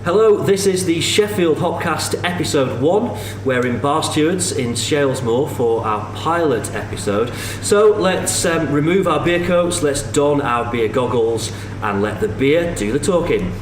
Hello, this is the Sheffield Hopcast episode 1. We're in Bar Stewards in Shalesmoor for our pilot episode. So let's remove our beer coats, let's don our beer goggles and let the beer do the talking.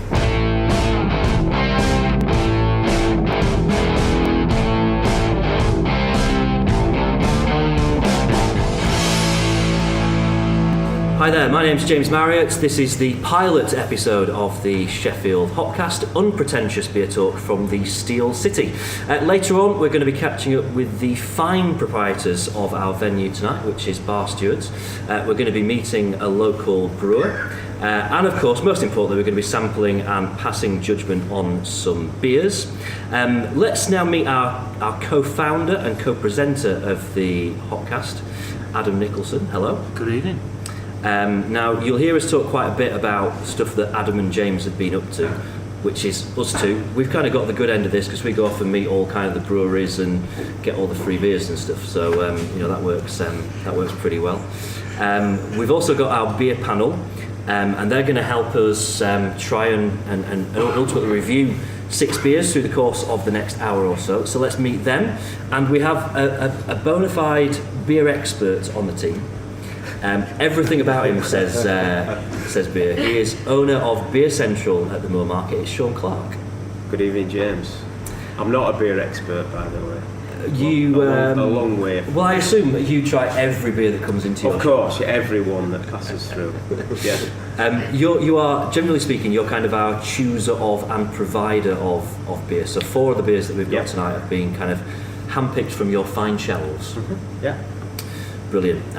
Hi there, my name's James Marriott. This is the pilot episode of the Sheffield Hopcast, unpretentious beer talk from the Steel City. Later on, we're going to be catching up with the fine proprietors of our venue tonight, which is Bar Stewards. We're going to be meeting a local brewer. And of course, most importantly, we're going to be sampling and passing judgment on some beers. Let's now meet our co-founder and co-presenter of the Hopcast, Adam Nicholson. Hello. Good evening. Now, you'll hear us talk quite a bit about stuff that Adam and James have been up to, which is us two. We've kind of got the good end of this because we go off and meet all kind of the breweries and get all the free beers and stuff. So, that works pretty well. We've also got our beer panel, and they're going to help us try and ultimately review 6 beers through the course of the next hour or so. So let's meet them. And we have a bona fide beer expert on the team. Everything about him says beer. He is owner of Beer Central at the Moor Market. It's Sean Clarke. Good evening, James. I'm not a beer expert, by the way. A long way. Well, I assume that you try every beer that comes into your Of course, every one that passes through. Yeah. You are, generally speaking, you're kind of our chooser of and provider of beer. So 4 of the beers that we've got tonight have been kind of handpicked from your fine shelves. Mm-hmm. Yeah. Brilliant.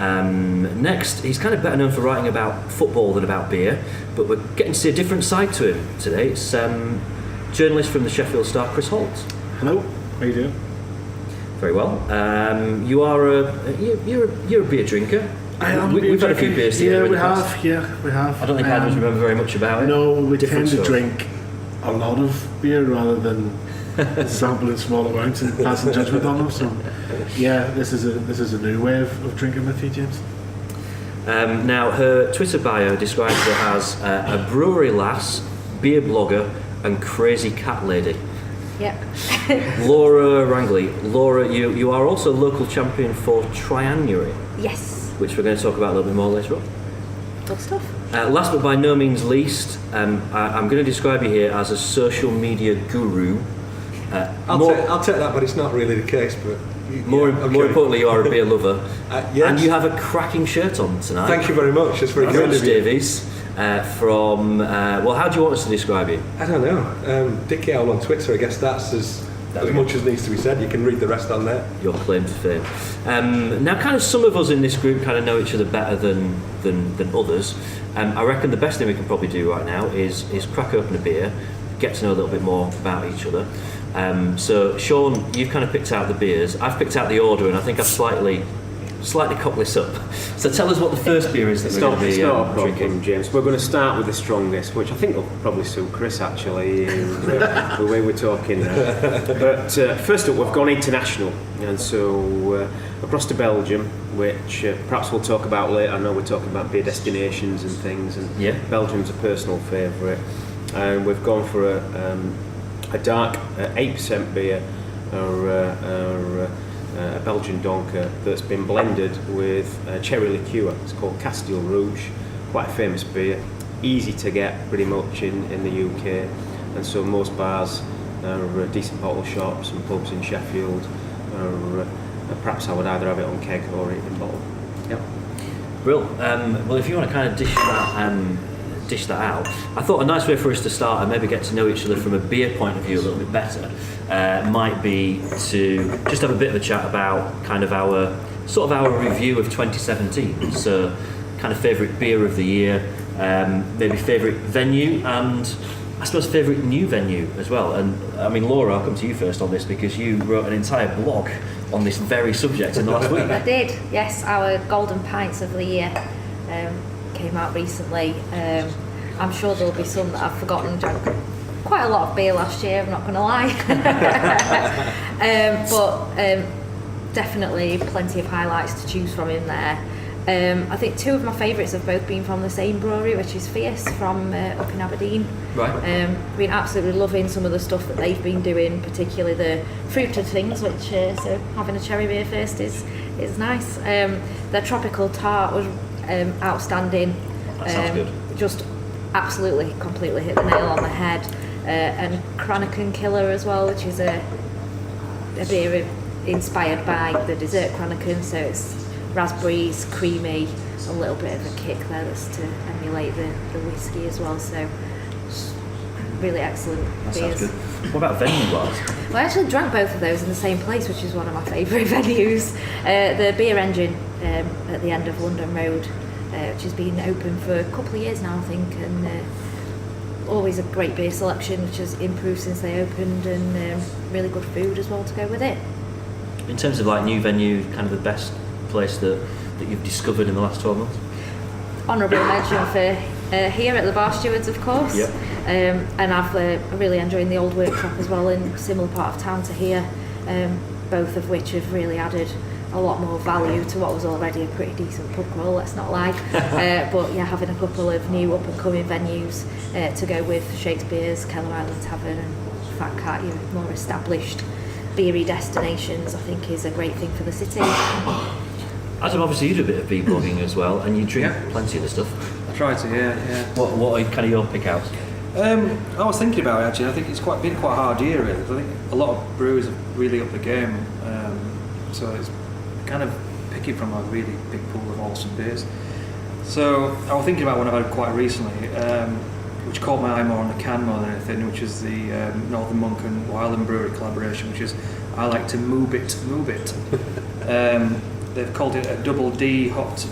Next, he's kind of better known for writing about football than about beer, but we're getting to see a different side to him today. It's journalist from the Sheffield Star, Chris Holt. Hello. How you doing? Very well. You are you're a beer drinker. I am. We've had a few beers together. Yeah, we have. I don't think Adam's remember very much about it. No, we Different tend to story. drink a lot of beer rather than sample in small amounts and passing judgment on them. So, yeah, this is a new way of drinking with you, James. Now, her Twitter bio describes her as a brewery lass, beer blogger, and crazy cat lady. Yep. Laura Rangeley. Laura, you are also local champion for Triannuary. Yes. Which we're going to talk about a little bit more later on. Good stuff. Last but by no means least, I'm going to describe you here as a social media guru. I'll take that, but it's not really the case. But more importantly, you are a beer lover, yes. And you have a cracking shirt on tonight. Thank you very much. It's very kind Rich of you. Davies from. How do you want us to describe you? I don't know. Dickie Owl on Twitter. I guess that's as much as needs to be said. You can read the rest on there. Your claim to fame. Now, kind of some of us in this group kind of know each other better than others. I reckon the best thing we can probably do right now is crack open a beer, get to know a little bit more about each other. So, Sean, you've kind of picked out the beers. I've picked out the order, and I think I've slightly cocked this up. So, tell us what the first beer is that we're going to be drinking. James. We're going to start with the strongest, which I think will probably suit Chris, actually, the way we're talking. But first up, we've gone international, and so across to Belgium, which perhaps we'll talk about later. I know we're talking about beer destinations and things, and Belgium's a personal favourite. And we've gone for a dark 8% beer, or a Belgian Donker that's been blended with cherry liqueur. It's called Kasteel Rogue, quite a famous beer, easy to get pretty much in the UK, and so most bars, decent bottle shops and pubs in Sheffield, perhaps I would either have it on keg or in bottle. Yep. Brilliant. Well, if you want to kind of dish that out, I thought a nice way for us to start and maybe get to know each other from a beer point of view a little bit better might be to just have a bit of a chat about kind of our review of 2017. So, kind of favourite beer of the year, maybe favourite venue, and I suppose favourite new venue as well. And I mean, Laura, I'll come to you first on this because you wrote an entire blog on this very subject in the last week. I did, yes. Our Golden Pints of the Year came out recently. I'm sure there'll be some that I've forgotten. Drank quite a lot of beer last year, I'm not going to lie. But definitely plenty of highlights to choose from in there. I think two of my favourites have both been from the same brewery, which is Fierce from up in Aberdeen. Right. Been absolutely loving some of the stuff that they've been doing, particularly the fruited things, which so having a cherry beer first is nice. Their tropical tart was outstanding. That sounds good. Just absolutely, completely hit the nail on the head. And Cranachan Killer as well, which is a beer inspired by the dessert Cranachan, so it's raspberries, creamy, a little bit of a kick there that's to emulate the whiskey as well, so really excellent That beers. sounds good. What about venue-wise? Well, I actually drank both of those in the same place, which is one of my favourite venues. The Beer Engine at the end of London Road, which has been open for a couple of years now, I think, and always a great beer selection, which has improved since they opened, and really good food as well to go with it. In terms of like new venue, kind of the best place that you've discovered in the last 12 months? Honourable mention for here at the Bar Stewards, of course. Yep. And I've really enjoying the old workshop as well in a similar part of town to here, both of which have really added a lot more value to what was already a pretty decent pub crawl, let's not lie. But yeah, having a couple of new up and coming venues to go with Shakespeare's, Keller Island Tavern and Fat Cat, your more established beery destinations, I think is a great thing for the city. Adam, obviously you do a bit of bee blogging as well, and you drink plenty of the stuff. I try to, yeah. What are kind of your pick-outs? I was thinking about it actually. I think it's been quite a hard year really. I think a lot of brewers have really upped the game, so it's kind of picking from a really big pool of awesome beers. So I was thinking about one I've had quite recently, which caught my eye more on the can more than anything, which is the Northern Monk and Wylam Brewery collaboration, which is I like to move it. They've called it a double D hopped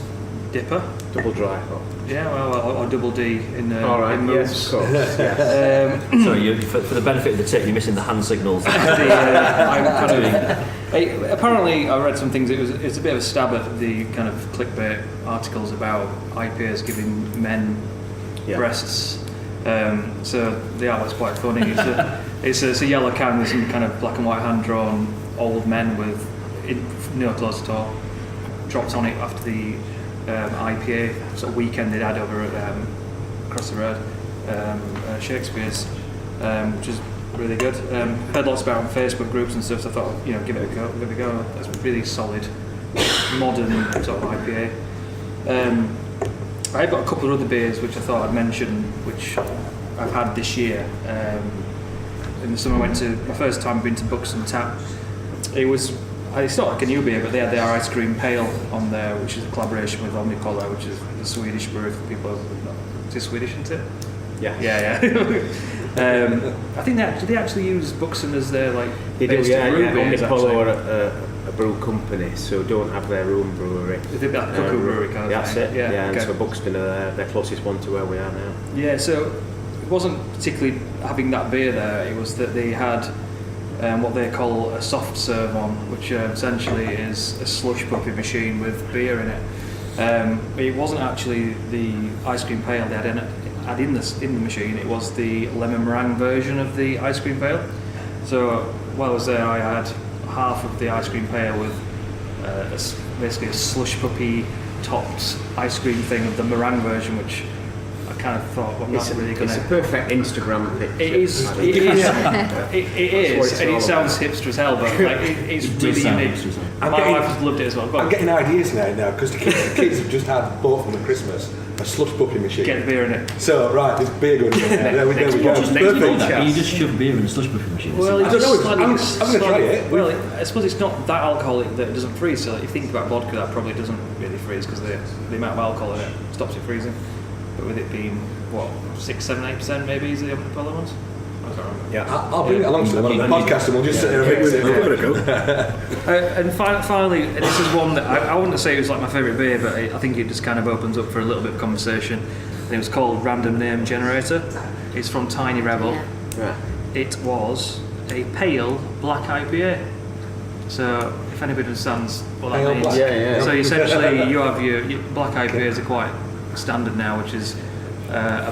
dipper. Double dry hop. Yeah, well, or double D in All right, in yes, moves. of course. Yeah. Sorry, for the benefit of the tip, you're missing the hand signals. Apparently, I read some things. It's a bit of a stab at the kind of clickbait articles about IPAs giving men breasts. So the artwork's quite funny. It's a yellow can with some kind of black and white hand drawn old men with no clothes at all. Dropped on it after the IPA sort of weekend they'd had over at across the road, Shakespeare's, which is really good. Heard lots about it on Facebook groups and stuff, so I thought, give it a go. That's a really solid, modern sort of IPA. I've got a couple of other beers which I thought I'd mention, which I've had this year. In the summer I went to, my first time been to Buxton Tap. It's not like a new beer, but they had their ice cream pale on there, which is a collaboration with Omnikolla, which is the Swedish brewery for people who know. Is it Swedish, isn't it? Yeah. I think they actually use Buxton as their They do, base to brew beers, Omnikolla actually. are a brew company, so don't have their own brewery. Is it that cuckoo brewery kind of That's thing? it. Yeah, okay. and so Buxton are their closest one to where we are now. Yeah, so it wasn't particularly having that beer there. It was that they had what they call a soft serve on, which essentially is a slush puppy machine with beer in it. It wasn't actually the ice cream pale they had in the machine. It was the lemon meringue version of the ice cream pale. So while I was there, I had half of the ice cream pale with basically a slush puppy topped ice cream thing of the meringue version, which I kind of thought, well, I'm not really going to. It's a perfect Instagram picture. It is, and it sounds hipster as hell, but it's really unique. My wife loved it as well. I'm getting ideas now because the kids have just had bought them at Christmas a slush puppy machine. Get the beer in it. So right, there's beer going in there. There we go. You just shove beer in the slush puppy machine. Well, I don't know. I'm going to try it. Well, I suppose it's not that alcoholic that it doesn't freeze. So if you think about vodka, that probably doesn't really freeze because the amount of alcohol in it stops it freezing. But with it being, 6, 7, 8% maybe is the Omnikolla ones? I can't remember. Yeah, I'll bring it along to the podcast and we'll just sit there and mix it. Give it a go. And finally, and this is one that I wouldn't say it was like my favourite beer, but I think it just kind of opens up for a little bit of conversation. And it was called Random Name Generator. It's from Tiny Rebel. Right. It was a pale black IPA. So if anybody understands what that Pale means. black. Yeah. So essentially you have your black IPAs are quite standard now, which is a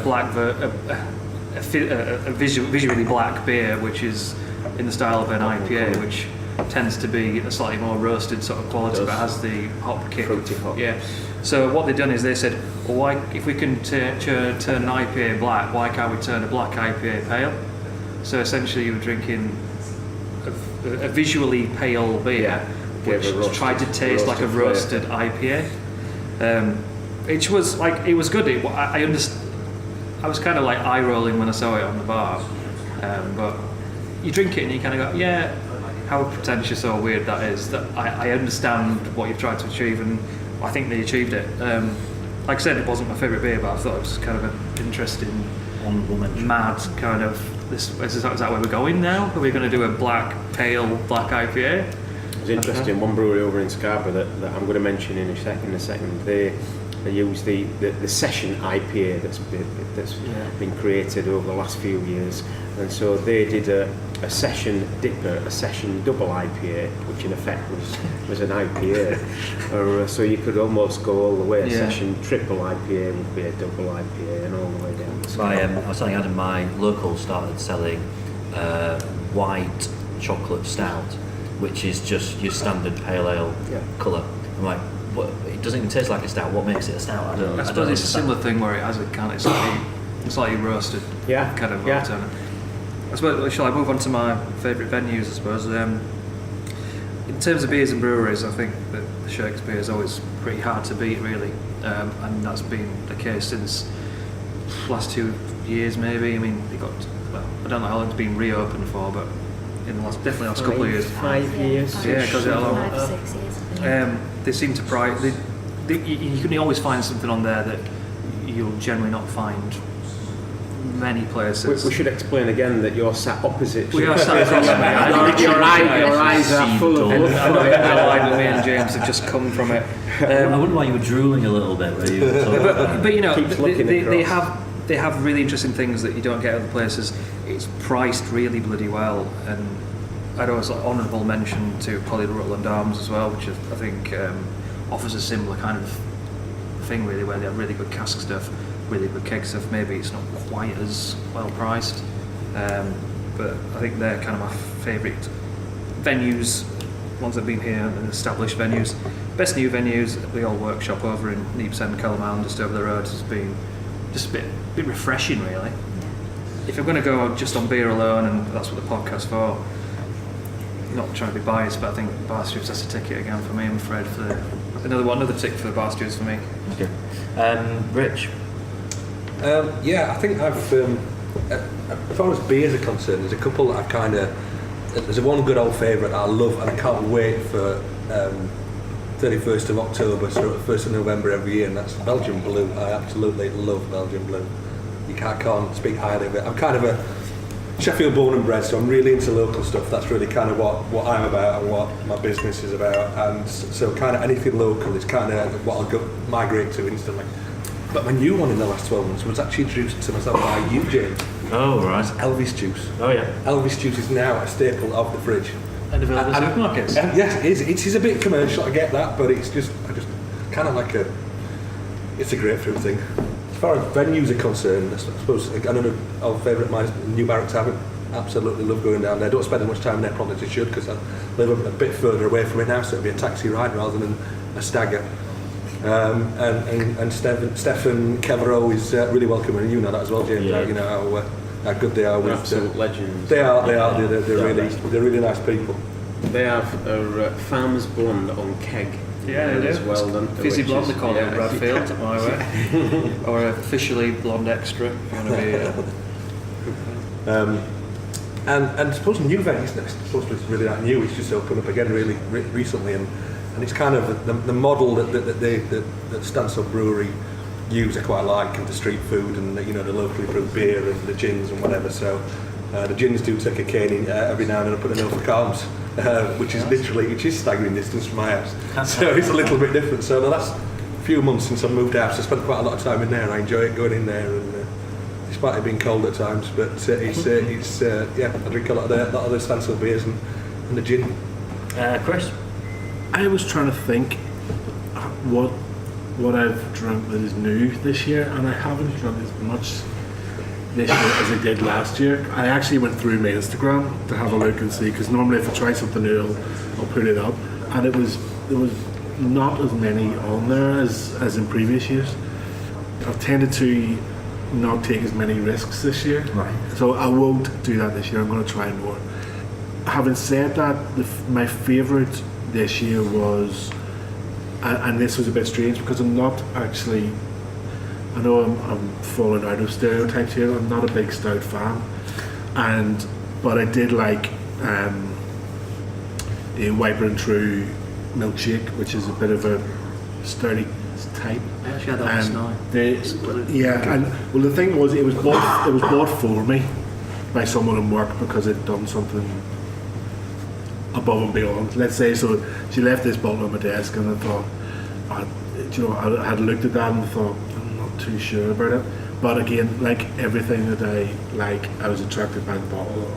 visually black beer, which is in the style of an IPA, which tends to be a slightly more roasted sort of quality, but has the hop kick. Fruity hop. Yeah. So what they've done is they said, well, why, if we can turn an IPA black, why can't we turn a black IPA pale? So essentially you were drinking a visually pale beer, which tried to taste like a roasted IPA. It was like, it was good. I was kind of like eye rolling when I saw it on the bar, but you drink it and you kind of go, yeah, how pretentious or weird that is. That I understand what you've tried to achieve, and I think they achieved it. Like I said, it wasn't my favourite beer, but I thought it was kind of an interesting, mad kind of. Is that where we're going now? Are we going to do a pale black IPA? It's interesting. One brewery over in Scarborough that I'm going to mention in a second. They use the session IPA that's been created over the last few years, and so they did a session dipper, a session double IPA, which in effect was an IPA. So you could almost go all the way. A session triple IPA would be a double IPA, and all the way down. I was telling Adam, my local started selling white chocolate stout, which is just your standard pale ale colour. I'm like, but it doesn't even taste like a stout. What makes it a stout? I suppose it's a similar thing where it has a kind of slightly roasted kind of alternative. I suppose, shall I move on to my favourite venues, I suppose? In terms of beers and breweries, I think that the Shakespeare is always pretty hard to beat, really. And that's been the case since the last 2 years, maybe. I mean, I don't know how long it's been reopened for, but in the last couple of years. 5 years. Yeah, because it's 5 or 6 years. They seem to price. You can always find something on there that you'll generally not find many places. We should explain again that you're sat opposite. We are sat across me. Your eyes are full of love. And me and James have just come from it. I wonder why you were drooling a little bit. Where you were talking but you know, Keeps looking they have really interesting things that you don't get other places. It's priced really bloody well, and I'd always like honourable mention to probably the Rutland Arms as well, which I think offers a similar kind of thing, really, where they have really good cask stuff, really good keg stuff. Maybe it's not quite as well priced, but I think they're kind of my favourite venues, ones that have been here and established venues. Best new venues, the old workshop over in Neepsend, Kellerman, just over the road, has been just a bit refreshing, really. If I'm going to go just on beer alone, and that's what the podcast's for, not trying to be biased, but I think Bar Stewards has to tick it again for me, I'm afraid, for another tick for the Bar Stewards for me. Okay. Rich? I think I've, as far as beers are concerned, there's a couple that I've kind of, there's one good old favourite I love, and I can't wait for 31st of October, so 1st of November every year, and that's Belgian Blue. I absolutely love Belgian Blue. You can't speak highly of it. I'm kind of a Sheffield born and bred, so I'm really into local stuff. That's really kind of what I'm about and what my business is about, and so kind of anything local is kind of what I'll migrate to instantly. But my new one in the last 12 months was actually introduced to myself by you, James. Oh, right. Elvis juice. Oh, yeah. Elvis juice is now a staple of the fridge. And available supermarkets. Yes, it is a bit commercial, I get that, but it's just kind of like it's a grapefruit thing. As far as venues are concerned, I suppose another old favourite of mine is New Barrack Tavern. Absolutely love going down there. Don't spend as much time in there probably as I should, because I live a bit further away from it now, so it'll be a taxi ride rather than a stagger. And Stefan Kevereau is really welcome, and you know that as well, James. You know how good they are. They're absolute legends. They are. They're really nice people. They have a Farmer's Blonde on keg. Yeah, they do. As well done. Fizzy blonde, they call it in Bradfield, my way. Or officially blonde extra, if you want to be. And I suppose new venues next. I suppose it's really that new. It's just opened up again really recently, and it's kind of the model that Stansell Brewery use. I quite like, and the street food, and the locally brewed beer and the gins and whatever. So the gins do take a caning every now and then. I put an over Calms, which is staggering distance from my house. So it's a little bit different. So the last few months since I moved out, I spent quite a lot of time in there. I enjoy it going in there, and despite it being cold at times, but I drink a lot of the Stansell beers and the gin. Chris? I was trying to think what I've drunk that is new this year, and I haven't drunk as much this year as I did last year. I actually went through my Instagram to have a look and see, because normally if I try something new, I'll put it up, and there was not as many on there as in previous years. I've tended to not take as many risks this year. Right. So I won't do that this year. I'm going to try more. Having said that, my favourite this year was, and this was a bit strange because I'm not actually, I know I'm falling out of stereotypes here, I'm not a big stout fan, but I did like a Wiper and True milkshake, which is a bit of a stouty type. I actually had that last night. The thing was, it was bought for me by someone in work because it'd done something above and beyond. Let's say, so she left this bottle on my desk, and I thought, I had looked at that and thought, I'm not too sure about it. But again, like everything that I like, I was attracted by the bottle,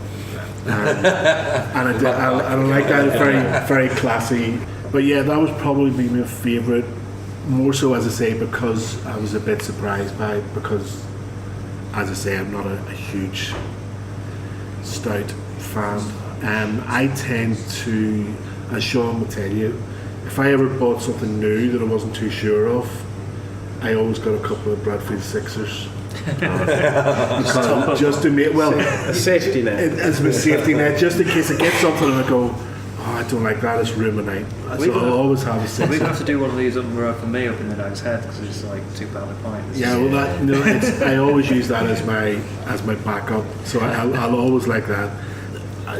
and I like that. It's very, very classy. But yeah, that was probably my favourite. More so, as I say, because I was a bit surprised by it, because, as I say, I'm not a huge stout fan. I tend to, as Sean will tell you, if I ever bought something new that I wasn't too sure of, I always got a couple of Bradfield Sixers. Just to make, a safety net. As a safety net, just in case I get something and I go, I don't like that, it's ruminate. So I'll always have a six. We're going to have to do one of these up for me up in the Nag's Head because it's like £2 a pint. Yeah, well, I always use that as my backup, so I'll always like that.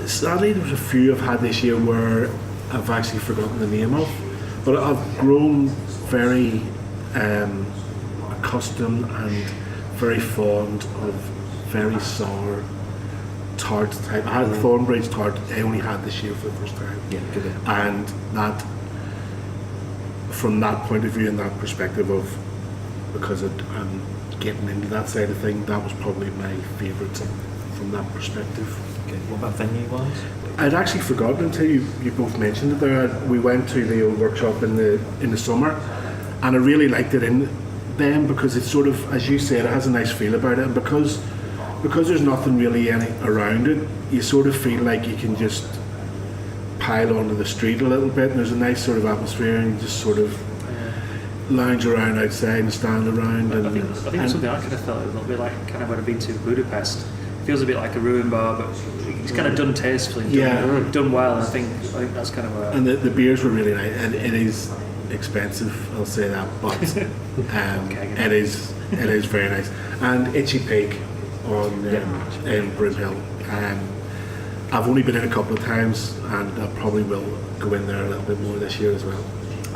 Sadly, there's a few I've had this year where I've actually forgotten the name of, but I've grown very accustomed and very fond of very sour tart type. I had Thornbridge tart. I only had this year for the first time. Yeah, good. And that, from that point of view and that perspective of, because I'm getting into that side of thing, that was probably my favourite from that perspective. Okay. What about venue-wise? I'd actually forgotten until you both mentioned it there. We went to the old workshop in the summer, and I really liked it in them because it's sort of, as you said, it has a nice feel about it, and because there's nothing really around it, you sort of feel like you can just pile onto the street a little bit, and there's a nice sort of atmosphere, and you just sort of lounge around outside and stand around. I think it's something I could have felt a little bit like kind of when I've been to Budapest. It feels a bit like a ruin bar, but it's kind of done tastefully, done well, and I think that's kind of where... And the beers were really nice, and it is expensive, I'll say that, but it is very nice. And Itchy Pig in Broomhill. I've only been in a couple of times, and I probably will go in there a little bit more this year as well.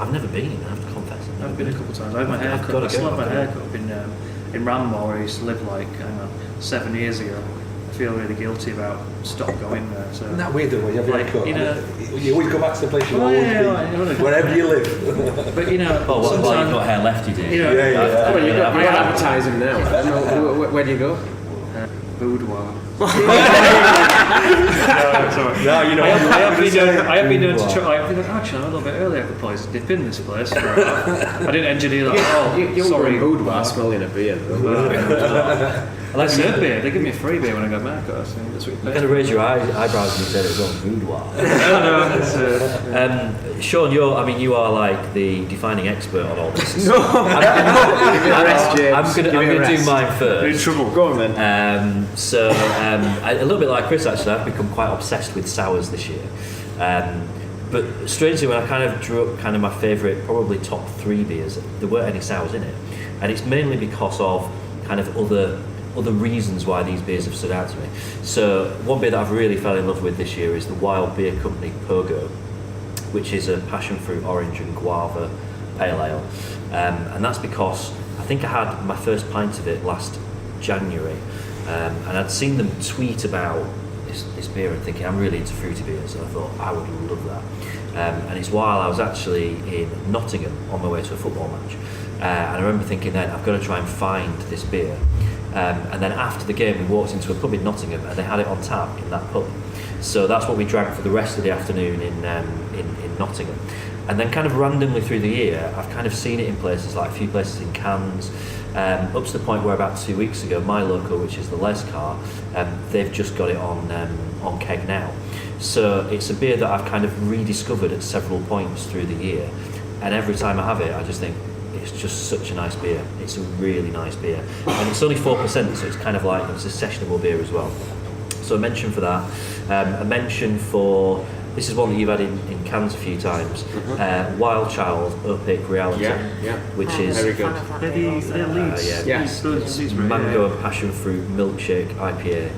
I've never been, I have to confess. I've been a couple of times. I had my haircut. I still have my haircut up in Ranmore, where I used to live 7 years ago. I feel really guilty about stop going there. So. Isn't that weird though, when you have your haircut? You always go back to the place you've always been, wherever you live. But well, you've got hair left, you do. You're advertising now. Where do you go? Boudoir. No, you know. I have been known to try. I think actually I'm a little bit early. I could probably dip in this place. I didn't engineer that at all. Sorry, boudoir smelling a beer. I like serve beer. They give me a free beer when I go back. That's what You're going to raise your eyebrows when you said it was on boudoir. Sean, you are like the defining expert on all this. No, I'm going to do mine first. You're in trouble. Go on then. A little bit like Chris, actually, I've become quite obsessed with sours this year. But strangely, when I kind of drew up kind of my favourite, probably top 3 beers, there weren't any sours in it, and it's mainly because of kind of other reasons why these beers have stood out to me. So one beer that I've really fell in love with this year is the Wild Beer Company Pogo, which is a passion fruit, orange and guava pale ale, and that's because I think I had my first pint of it last January, and I'd seen them tweet about this beer and thinking I'm really into fruity beers, and I thought I would love that. And it's while I was actually in Nottingham on my way to a football match, and I remember thinking then I've got to try and find this beer. And then after the game we walked into a pub in Nottingham and they had it on tap in that pub, so that's what we drank for the rest of the afternoon in Nottingham. And then kind of randomly through the year I've kind of seen it in places, like a few places in Cannes, up to the point where about 2 weeks ago my local, which is the Les Car, they've just got it on keg now. So it's a beer that I've kind of rediscovered at several points through the year, and every time I have it, I just think it's just such a nice beer. It's a really nice beer, and it's only 4%, so it's kind of like it's a sessionable beer as well. So a mention for that. A mention for, this is one that you've had in cans a few times. Wild Child Opaque Reality, which is very good. mango and passion fruit milkshake IPA,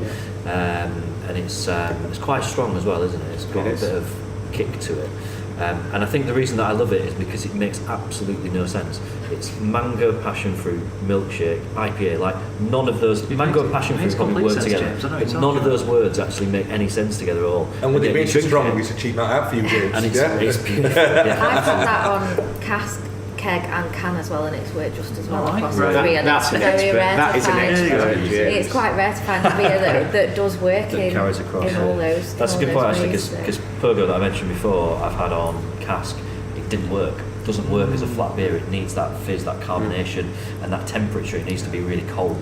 and it's quite strong as well, isn't it? It's got a bit of kick to it. And I think the reason that I love it is because it makes absolutely no sense. It's mango, passion fruit, milkshake, IPA. Like none of those mango and passion fruit probably work together. But none of those words actually make any sense together at all. And with it being so strong, it's a cheap night out for you, James. And it's beautiful. I've got that on cask, keg and can as well, and it's worked just as well across the three. And That's it's an very expert. rare That to is an find. expert. It's quite rare to find a beer that does work That in, carries across. in all those. That's a good point actually, because Pogo that I mentioned before, I've had on cask. It didn't work. It doesn't work as a flat beer. It needs that fizz, that carbonation, and that temperature. It needs to be really cold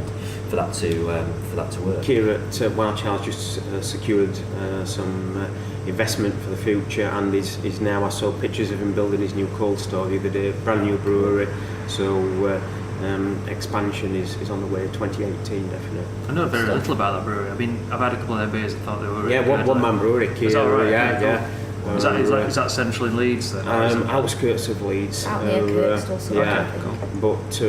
for that to work. Here at Wild Child just secured some investment for the future, and is now, I saw pictures of him building his new cold store the other day, brand new brewery. So expansion is on the way. 2018 definitely. I know very little about that brewery. I mean, I've had a couple of their beers and thought they were really good. one man brewery. Is that right? Yeah. Is that central in Leeds then? or is it- Outskirts of Leeds. Out near Kirkstall, but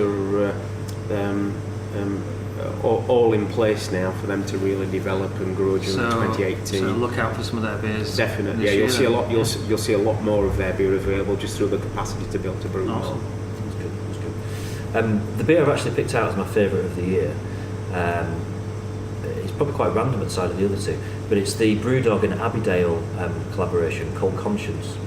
all in place now for them to really develop and grow during 2018. So look out for some of their beers. Definitely, this you'll year see a then. lot. You'll see a lot more of their beer available just through the capacity to build a brew. Awesome. That's good. The beer I've actually picked out as my favourite of the year. It's probably quite random outside of the other two, but it's the Brewdog and Abbeydale collaboration called Conscience.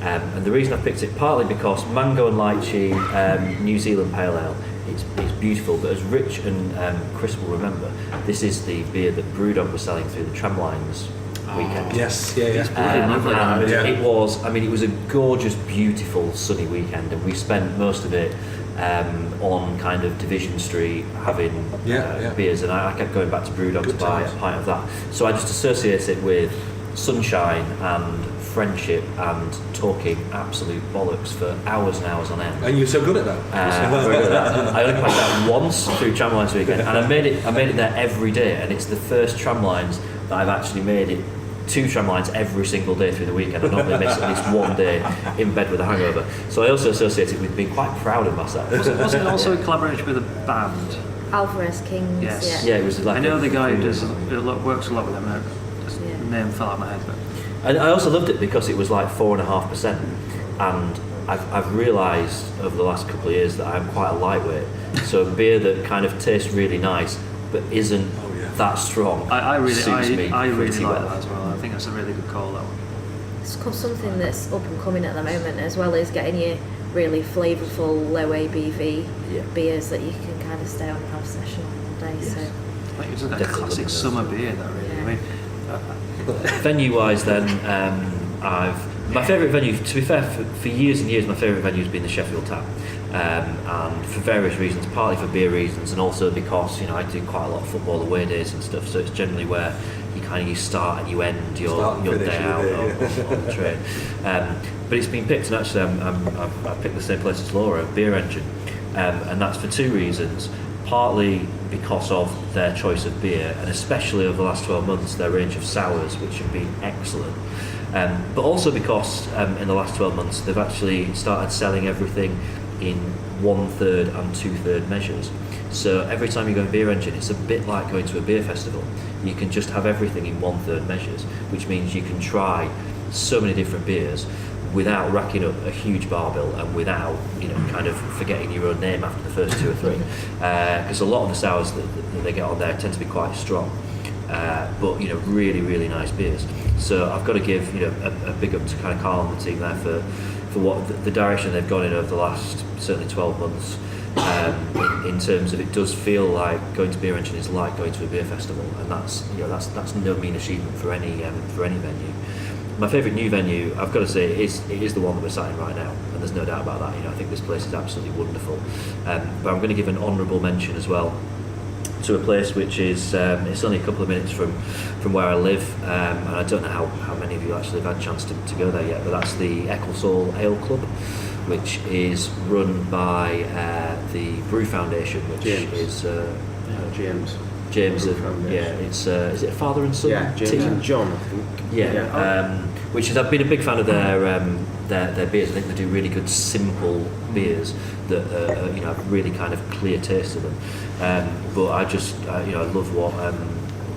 And the reason I picked it partly because mango and lychee New Zealand Pale Ale, it's beautiful, but as Rich and Chris will remember, this is the beer that Brewdog was selling through the tramlines weekend. Yes, And it was a gorgeous, beautiful, sunny weekend, and we spent most of it on kind of Division Street having beers, and I kept going back to Brewdog to buy a pint of that. So I just associate it with sunshine and friendship and talking absolute bollocks for hours and hours on end. And you're so good at that. I only passed that once through tramlines weekend, and I made it there every day, and it's the first tramlines that I've actually made it 2 tramlines every single day through the weekend. I normally miss at least one day in bed with a hangover. So I also associate it with being quite proud of myself. Was it also in collaboration with a band? Alvarez Kings. Yes. Yeah, it was like I know the guy who works a lot with them. The name fell out of my head, but And I also loved it because it was like 4.5%, and I've realised over the last couple of years that I'm quite a lightweight. So a beer that kind of tastes really nice but isn't that strong. I really suits me like pretty well. that as well. I think that's a really good call, that one. It's something that's up and coming at the moment, as well as getting you really flavourful, low ABV beers that you can kind of stay on and have a session on all day. Yes. So Like it's like a Definitely classic love summer those. beer, that really. Yeah. I mean, Venue-wise, then, my favourite venue. To be fair, for years and years, my favourite venue has been the Sheffield Tap, and for various reasons, partly for beer reasons, and also because I do quite a lot of football away days and stuff. So it's generally where you start and you end your day out on the train. But it's been picked, and actually, I've picked the same place as Laura, Beer Engine, and that's for 2 reasons. Partly because of their choice of beer, and especially over the last 12 months, their range of sours, which have been excellent. But also because in the last 12 months, they've actually started selling everything in 1/3 and 2/3 measures. So every time you go in Beer Engine, it's a bit like going to a beer festival. You can just have everything in 1/3 measures, which means you can try so many different beers without racking up a huge bar bill and without kind of forgetting your own name after the first 2 or 3, because a lot of the sours that they get on there tend to be quite strong, but really, really nice beers. So I've got to give a big up to kind of Carl and the team there for what the direction they've gone in over the last certainly 12 months. In terms of, it does feel like going to Beer Engine is like going to a beer festival, and that's no mean achievement for any venue. My favourite new venue, I've got to say, it is the one that we're sat in right now, and there's no doubt about that. I think this place is absolutely wonderful. But I'm going to give an honourable mention as well to a place which is it's only a couple of minutes from where I live, and I don't know how many of you actually have had a chance to go there yet, but that's the Ecclesall Ale Club, which is run by the Brew Foundation, which is James and it's is it a father and son James team? and John, I think. Which is, I've been a big fan of their beers. I think they do really good simple beers that have really kind of clear taste to them. But I just I love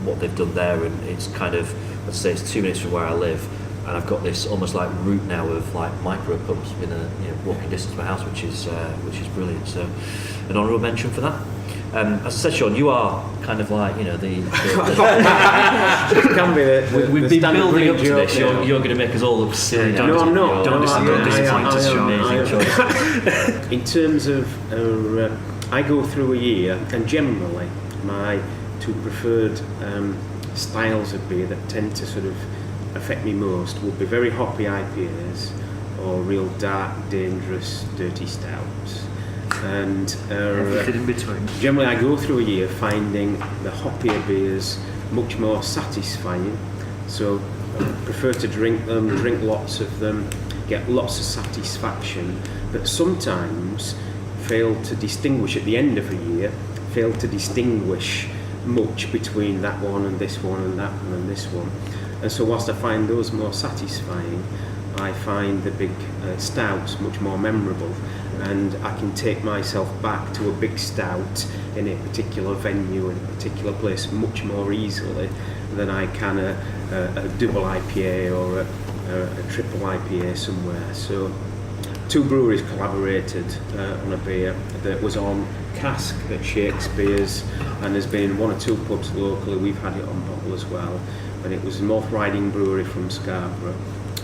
what they've done there, and it's kind of, let's say it's 2 minutes from where I live, and I've got this almost like route now of like micro pubs within walking distance of my house, which is brilliant. So an honourable mention for that. As I said, Sean, you are kind of like It can be we've been building up to this. You're going to make us all look silly. No, I'm not. Don't disappoint us, Sean. Amazing choice. In terms of, I go through a year, and generally my two preferred styles of beer that tend to sort of affect me most would be very hoppy IPAs or real dark, dangerous, dirty stouts. And everything in between. Generally, I go through a year finding the hoppier beers much more satisfying. So I prefer to drink lots of them, get lots of satisfaction, but sometimes fail to distinguish at the end of a year, fail to distinguish much between that one and this one and that one and this one. And so whilst I find those more satisfying, I find the big stouts much more memorable, and I can take myself back to a big stout in a particular venue, in a particular place, much more easily than I can a double IPA or a triple IPA somewhere. So two breweries collaborated on a beer that was on cask at Shakespeare's, and there's been one or two pubs locally, we've had it on bottle as well, and it was North Riding Brewery from Scarborough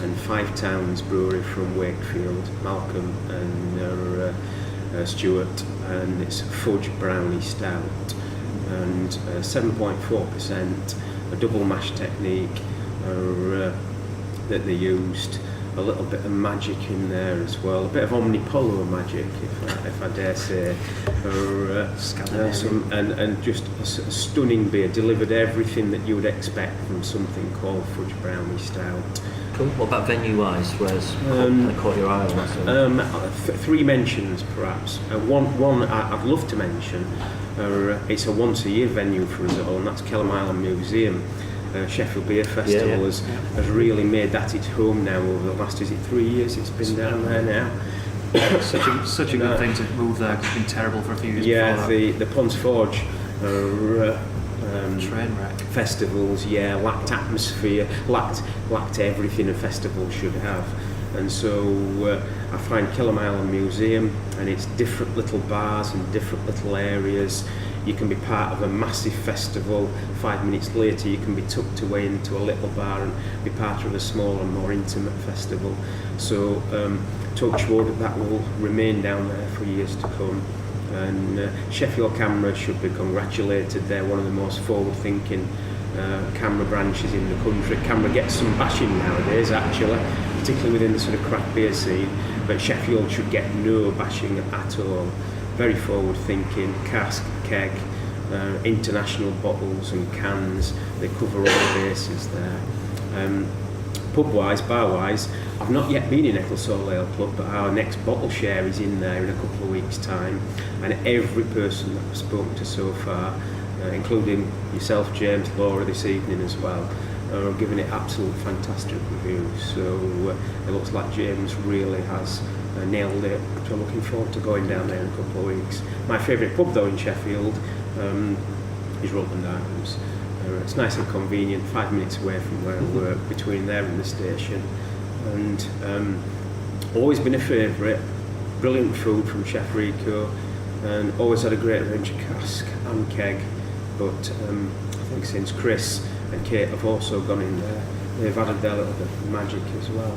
and Five Towns Brewery from Wakefield, Malcolm and Stuart, and it's fudge brownie stout, and 7.4%, a double mash technique that they used, a little bit of magic in there as well, a bit of omnipolo magic, if I dare say, and just a stunning beer, delivered everything that you would expect from something called fudge brownie stout. Cool. What about venue-wise? Where's caught your eye? Three mentions, perhaps. One I'd love to mention. It's a once-a-year venue for us all, and that's Kellam Island Museum. Sheffield Beer Festival has really made that its home now over the last, 3 years it's been down there now. Such a good thing to move there, 'cause it's been terrible for a few years before that. The Ponce Forge train wreck festivals, lacked atmosphere, lacked everything a festival should have. And so I find Kellam Island Museum, and it's different little bars and different little areas. You can be part of a massive festival, 5 minutes later you can be tucked away into a little bar and be part of a smaller, more intimate festival. So touch wood, that will remain down there for years to come. And Sheffield Camera should be congratulated. They're one of the most forward-thinking camera branches in the country. Camera gets some bashing nowadays, actually, particularly within the sort of craft beer scene, but Sheffield should get no bashing at all. Very forward-thinking, cask, keg, international bottles and cans. They cover all the bases there. Pub-wise, bar-wise, I've not yet been in Nicholson Ale Club, but our next bottle share is in there in a couple of weeks' time, and every person that I've spoken to so far, including yourself, James, Laura this evening as well, are giving it absolute fantastic reviews. So it looks like James really has nailed it. So I'm looking forward to going down there in a couple of weeks. My favourite pub though in Sheffield is Rutland Arms. It's nice and convenient, 5 minutes away from where I work, between there and the station, and always been a favourite. Brilliant food from Chef Rico, and always had a great range of cask and keg, but I think since Chris and Kate have also gone in there, they've added their little bit of magic as well.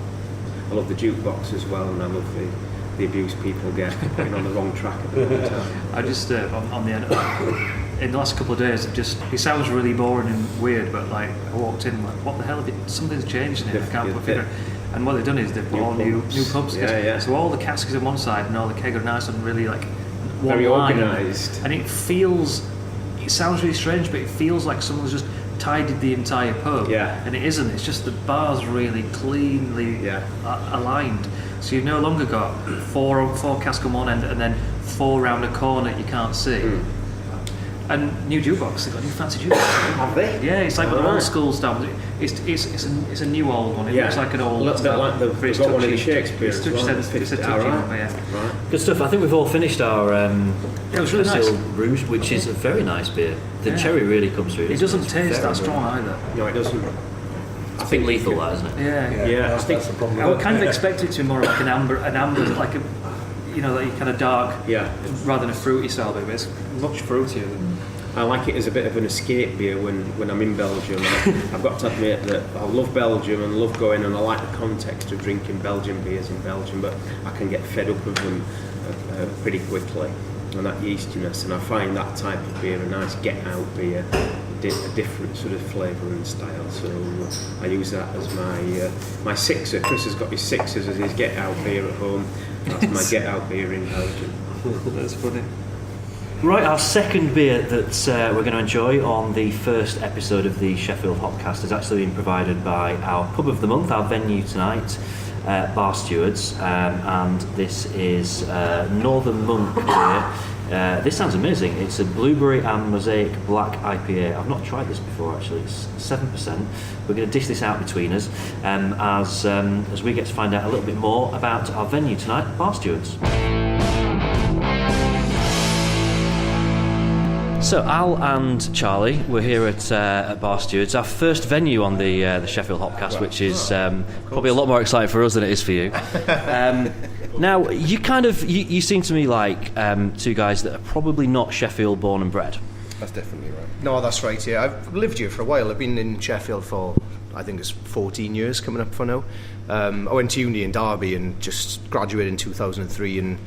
I love the jukebox as well, and I love the abuse people get for putting on the wrong track at the wrong time. I just on the end in the last couple of days, it sounds really boring and weird, but like I walked in like, what the hell, something's changed in here, I can't put a finger. And what they've done is they've put all new pubs. So all the casks on one side and all the keg are nice and really like one very line. organised. And it sounds really strange, but it feels like someone's just tidied the entire pub. Yeah. And it isn't. It's just the bar's really cleanly aligned. So you've no longer got four casks on one end and then 4 round a corner you can't see. And new jukebox, they've got a new fancy jukebox. Have they? Yeah, it's like with old school stuff. It's a new old one. It looks like an old. A little bit like they've got one in Shakespeare as well. It's a touchy number, yeah. Right. Good stuff. I think we've all finished our It was really nice. Kasteel Rogue, which is a very nice beer. The cherry really comes through. It doesn't It's taste very, that strong either. No, it doesn't. I think lethal, that isn't it? Yeah, I think That's the problem. I would kind of expect it to be more like an amber, like a, like kind of dark, rather than a fruity style beer. But it's much fruitier than. I like it as a bit of an escape beer when I'm in Belgium. I've got to admit that I love Belgium and love going, and I like the context of drinking Belgian beers in Belgium, but I can get fed up of them pretty quickly, and that yeastiness, and I find that type of beer a nice get-out beer, a different sort of flavour and style, so I use that as my sixer. Chris has got his sixers as his get-out beer at home. That's my get-out beer in Belgium. That's funny. Right, our second beer that we're going to enjoy on the first episode of the Sheffield Hopcast has actually been provided by our pub of the month, our venue tonight, Bar Stewards, and this is Northern Monk beer. This sounds amazing. It's a blueberry and mosaic black IPA. I've not tried this before actually. It's 7%. We're going to dish this out between us as we get to find out a little bit more about our venue tonight, Bar Stewards. So Al and Charlie, we're here at Bar Stewards, our first venue on the Sheffield Hopcast, which is probably a lot more exciting for us than it is for you. Now, you seem to me like two guys that are probably not Sheffield born and bred. That's definitely right. No, that's right, yeah. I've lived here for a while. I've been in Sheffield for, I think it's 14 years coming up for now. I went to uni in Derby and just graduated in 2003, and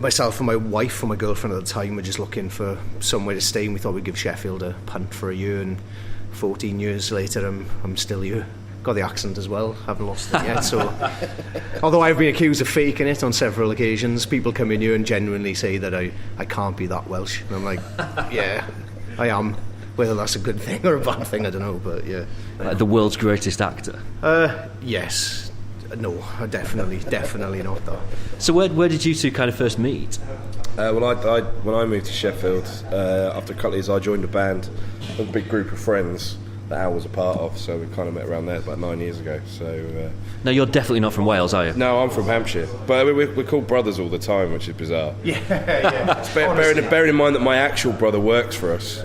myself and my wife and my girlfriend at the time were just looking for somewhere to stay, and we thought we'd give Sheffield a punt for a year, and 14 years later I'm still here. Got the accent as well, haven't lost it yet. So, although I've been accused of faking it on several occasions, people come in here and genuinely say that I can't be that Welsh, and I'm like, yeah, I am. Whether that's a good thing or a bad thing, I don't know, but yeah. Like the world's greatest actor? Yes. No, definitely not that. So where did you two kind of first meet? When I moved to Sheffield, after a couple of years, I joined a band, a big group of friends that Al was a part of, so we kind of met around there about 9 years ago. So No, you're definitely not from Wales, are you? no, I'm from Hampshire, but we're called brothers all the time, which is bizarre. Yeah. Bearing in mind that my actual brother works for us,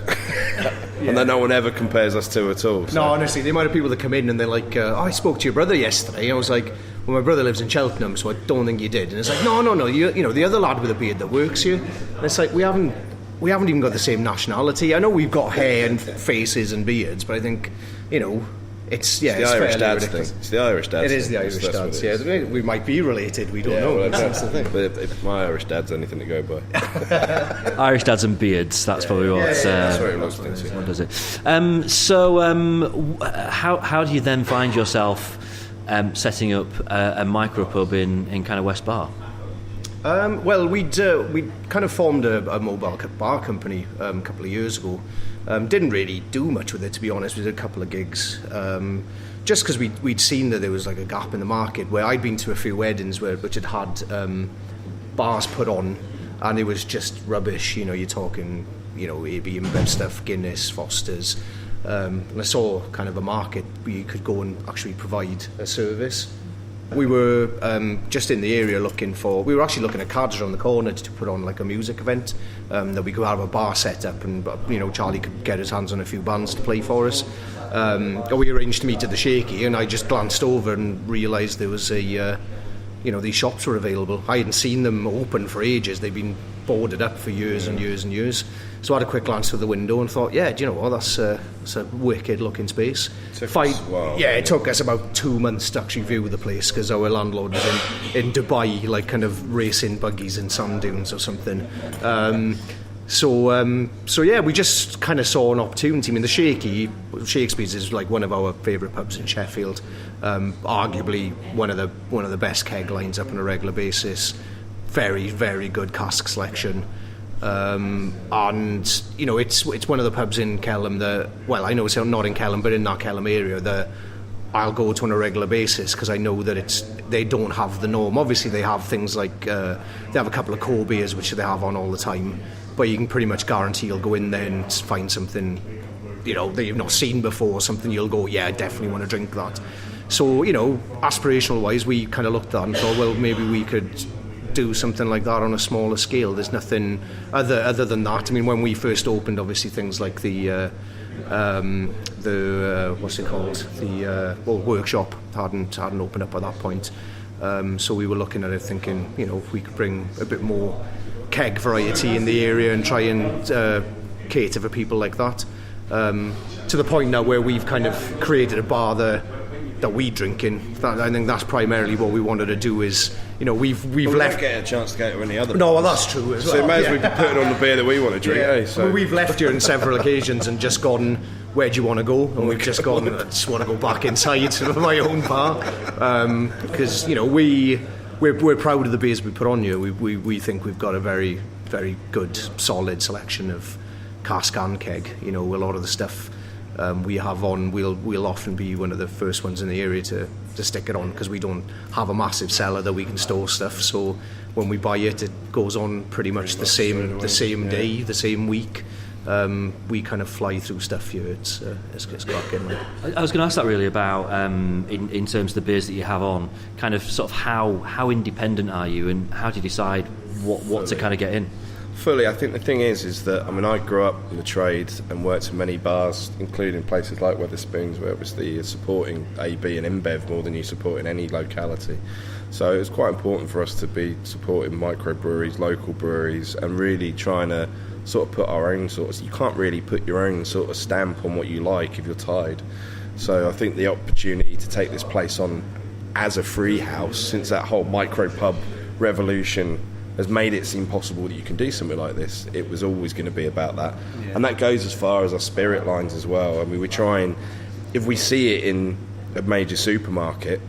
and that no one ever compares us to at all. So. No, honestly, the amount of people that come in and they're like, I spoke to your brother yesterday. I was like, well, my brother lives in Cheltenham, so I don't think you did. And it's like, no, you know, the other lad with a beard that works here. And it's like, we haven't even got the same nationality. I know we've got hair and faces and beards, but I think, you know, it's the Irish dads ridiculous. thing. It's the Irish dads. It is the Irish dads. Yeah, we might be related. We don't know. Well, That's the thing. But if my Irish dad's anything to go by, Irish dads and beards. That's probably what. that's what it looks like. What does it? How do you then find yourself setting up a micro pub in kind of West Bar? Well, we'd kind of formed a mobile bar company a couple of years ago. Didn't really do much with it, to be honest. We did a couple of gigs, just because we'd seen that there was like a gap in the market. Where I'd been to a few weddings which had bars put on, and it was just rubbish. You know, you're talking, you know, AB InBev stuff, Guinness, Foster's. And I saw kind of a market where you could go and actually provide a service. We were just in the area we were actually looking at Cards around the corner to put on like a music event that we could have a bar set up, and you know, Charlie could get his hands on a few bands to play for us. We arranged to meet at the Shaky, and I just glanced over and realised there was these shops were available. I hadn't seen them open for ages. They've been boarded up for years and years and years. So I had a quick glance through the window and thought, yeah, do you know what, that's a wicked looking space. It took us about 2 months to actually view the place, because our landlord was in Dubai, like kind of racing buggies in sand dunes or something. So we just kind of saw an opportunity. I mean, the Shakespeare's is like one of our favourite pubs in Sheffield. Arguably one of the best keg lines up on a regular basis. Very, very good cask selection. and you know it's one of the pubs in Kelham that, well, I know it's not in Kelham but in that Kelham area that I'll go to on a regular basis because I know that they don't have the norm. Obviously they have things like they have a couple of core beers which they have on all the time, but you can pretty much guarantee you'll go in there and find something, you know, that you've not seen before, something you'll go, yeah, I definitely want to drink that. So, you know, aspirational wise we kind of looked at that and thought, well, maybe we could do something like that on a smaller scale. There's nothing other than that. I mean, when we first opened, obviously things like the what's it called, the workshop hadn't opened up at that point, so we were looking at it thinking, you know, if we could bring a bit more keg variety in the area and try and cater for people like that, to the point now where we've kind of created a bar that we drink in. I think that's primarily what we wanted to do. Is, you know, we've left. Don't get a chance to go to any other. No, well, that's true as well. So it may as well be putting on the beer that we want to drink. Yeah. So. Well, we've left you on several occasions and just gone, where do you want to go? And we've just gone, I just want to go back inside to my own bar, because you know we're proud of the beers we put on you. We think we've got a very, very good solid selection of cask and keg. You know, a lot of the stuff we have on, we'll often be one of the first ones in the area to stick it on, because we don't have a massive cellar that we can store stuff. So when we buy it goes on pretty much the same day, the same week. We kind of fly through stuff here. It's cracking. I was going to ask that really about in terms of the beers that you have on, kind of sort of how independent are you, and how do you decide what to kind of get in? Fully, I think the thing is that, I mean, I grew up in the trade and worked in many bars, including places like Wetherspoons, where obviously you're supporting AB and InBev more than you support in any locality. So it was quite important for us to be supporting microbreweries, local breweries, and really trying to sort of put our own sort of, you can't really put your own sort of stamp on what you like if you're tied. So I think the opportunity to take this place on as a free house, since that whole micro pub revolution has made it seem possible that you can do something like this, it was always going to be about that. Yeah. And that goes as far as our spirit lines as well. I mean, we try and, if we see it in a major supermarket,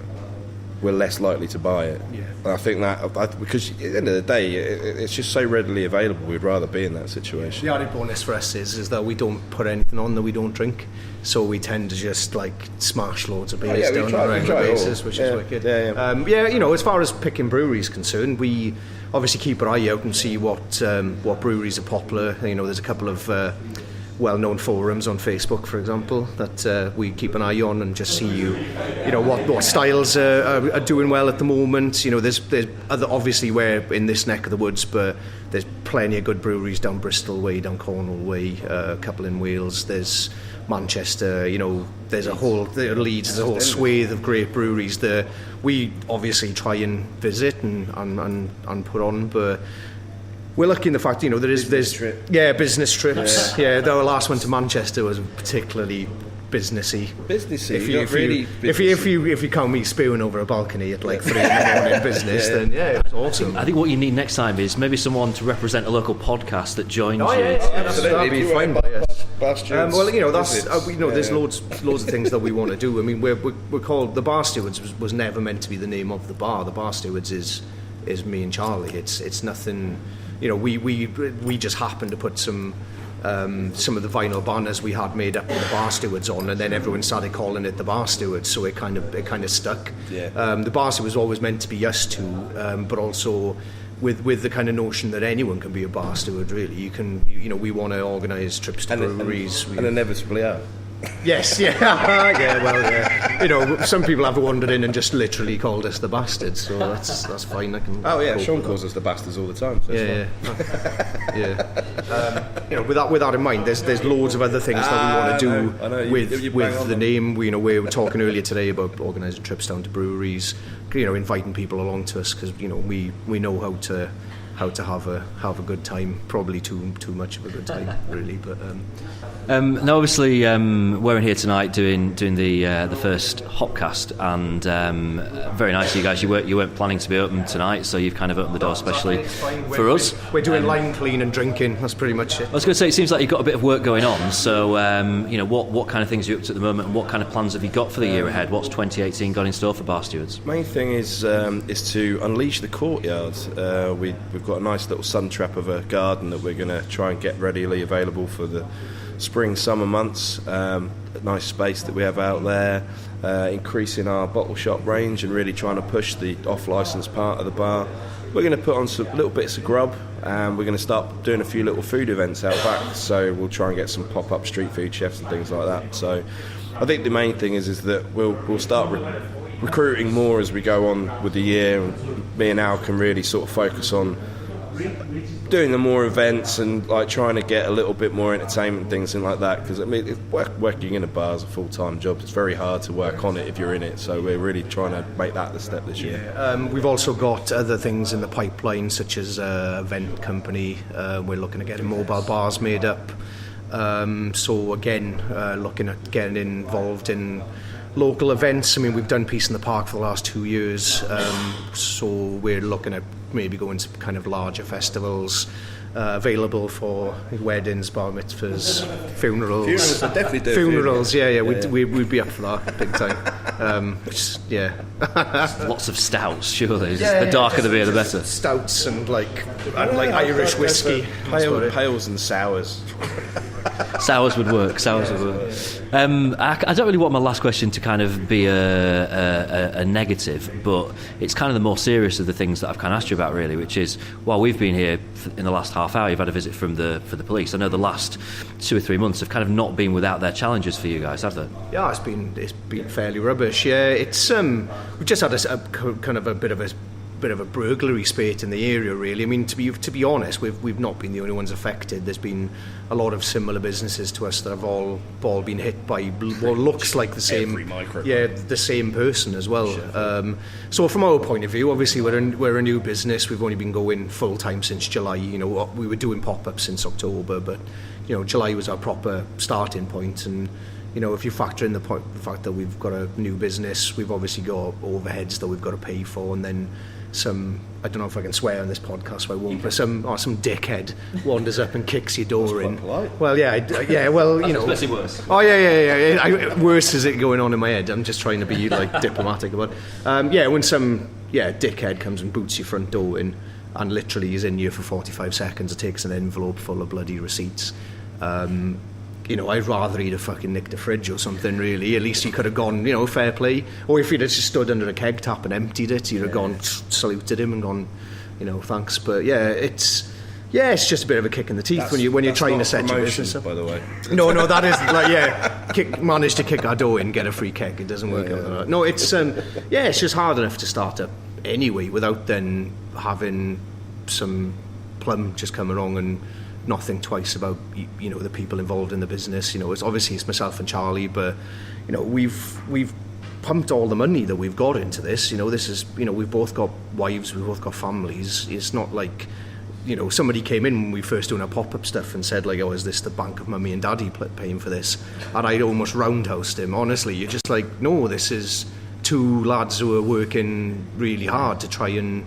we're less likely to buy it. Yeah. And I think that, because at the end of the day, it's just so readily available, we'd rather be in that situation. The added bonus for us is that we don't put anything on that we don't drink, so we tend to just like smash loads of beers down on a regular basis, which is wicked. Yeah, you know, as far as picking breweries concerned, we obviously keep an eye out and see what breweries are popular. You know, there's a couple of well-known forums on Facebook, for example, that we keep an eye on and just see you know what styles are doing well at the moment. You know, there's other, obviously we're in this neck of the woods, but there's plenty of good breweries down Bristol way, down Cornwall way, a couple in Wales. There's Manchester, you know, there's Leeds, there's a whole swathe of great breweries that we obviously try and visit and put on, but we're lucky in the fact, you know, there's business trips. Yeah, the last one to Manchester was particularly businessy. If you count me spewing over a balcony at like 3 a.m. business, then yeah, it's awesome. I think what you need next time is maybe someone to represent a local podcast that joins you. That'd be fine by us. Well, you know, that's there's loads of things that we want to do. I mean, we're called the Bar Stewards was never meant to be the name of the bar. The Bar Stewards is me and Charlie. It's nothing. You know, we just happened to put some of the vinyl banners we had made up with the Bar Stewards on, and then everyone started calling it the Bar Stewards, so it kind of stuck. Yeah. The Bar Stewards was always meant to be us two, but also with the kind of notion that anyone can be a bar steward. Really, you know, we want to organise trips to breweries and inevitably out. Yes, yeah. You know, some people have wandered in and just literally called us the bastards, so that's fine. Sean calls us the bastards all the time. So you know, with that in mind, there's loads of other things that we want to do with the name. We were talking earlier today about organising trips down to breweries, you know, inviting people along to us, because you know we know how to have a good time. Probably too much of a good time, really. But now, obviously, we're in here tonight doing the first Hopcast, and very nice of you guys. You weren't planning to be open tonight, so you've kind of opened the door especially for us. We're doing line clean and drinking. That's pretty much it. I was going to say, it seems like you've got a bit of work going on. So you know, what kind of things are you up to at the moment, and what kind of plans have you got for the year ahead? What's 2018 got in store for Bar Stewards? Main thing is to unleash the courtyard. We've we've got a nice little sun trap of a garden that we're going to try and get readily available for the spring, summer months. A nice space that we have out there, increasing our bottle shop range and really trying to push the off-licence part of the bar. We're going to put on some little bits of grub, and we're going to start doing a few little food events out back. So we'll try and get some pop-up street food chefs and things like that. So I think the main thing is that we'll start recruiting more as we go on with the year. And me and Al can really sort of focus on doing the more events and like trying to get a little bit more entertainment and things like that, because I mean working in a bar is a full-time job. It's very hard to work on it if you're in it, so we're really trying to make that the step this year. We've also got other things in the pipeline, such as event company. We're looking at getting mobile bars made up, so again looking at getting involved in local events. I mean, we've done Peace in the Park for the last 2 years, so we're looking at maybe going to kind of larger festivals, available for weddings, bar mitzvahs, funerals. Funerals, I definitely do. Funerals, yeah. We'd be up for that big time. Lots of stouts, surely. The darker the beer, the better. Stouts and like Irish whiskey, Pales and sours. Sours would work. I don't really want my last question to kind of be a negative, but it's kind of the more serious of the things that I've kind of asked you about, really, which is, while we've been here in the last half hour, you've had a visit for the police. I know the last 2 or 3 months have kind of not been without their challenges for you guys, have they? Yeah, it's been fairly rubbish. Yeah, it's we've just had a kind of a bit of a burglary spate in the area, really. I mean, to be honest, we've not been the only ones affected. There's been a lot of similar businesses to us that have all been hit by what looks like the same, the same person as well. Sure. So from our point of view, obviously we're a new business. We've only been going full time since July. You know, we were doing pop-ups since October, but you know, July was our proper starting point. And you know, if you factor in the fact that we've got a new business, we've obviously got overheads that we've got to pay for, and then some, I don't know if I can swear on this podcast, so I won't, but some dickhead wanders up and kicks your door in. Polite. Well, well, you know. Especially worse. Oh, yeah. Worse is it going on in my head. I'm just trying to be, like, diplomatic about it. When some, dickhead comes and boots your front door in, and literally is in here for 45 seconds, it takes an envelope full of bloody receipts. You know, I'd rather he'd have fucking nicked a fridge or something, really. At least he could have gone, you know, fair play. Or if he'd have just stood under a keg tap and emptied it, you'd have gone, saluted him and gone, you know, thanks. But it's just a bit of a kick in the teeth when you're trying to set your business up. By the way, no, that is like manage to kick our door in, get a free keg. It doesn't work out like that. No, it's just hard enough to start up anyway without then having some plum just come along and not think twice about, you know, the people involved in the business. You know, it's myself and Charlie, but you know, we've pumped all the money that we've got into this. You know, this is, you know, we've both got wives, we've both got families. It's not like, you know, somebody came in when we first doing our pop-up stuff and said like, oh, is this the bank of mummy and daddy paying for this? And I'd almost roundhoused him. Honestly, you're just like, no, this is two lads who are working really hard to try and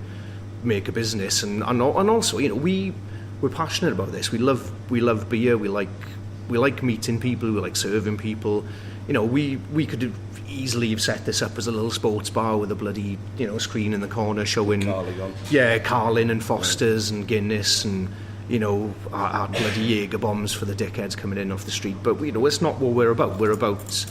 make a business, and also, you know, we're passionate about this. We love beer. We like meeting people. We like serving people. You know, we could easily have set this up as a little sports bar with a bloody, you know, screen in the corner showing Carlin and Foster's and Guinness and, you know, our bloody Jaeger bombs for the dickheads coming in off the street. But you know, it's not what we're about. We're about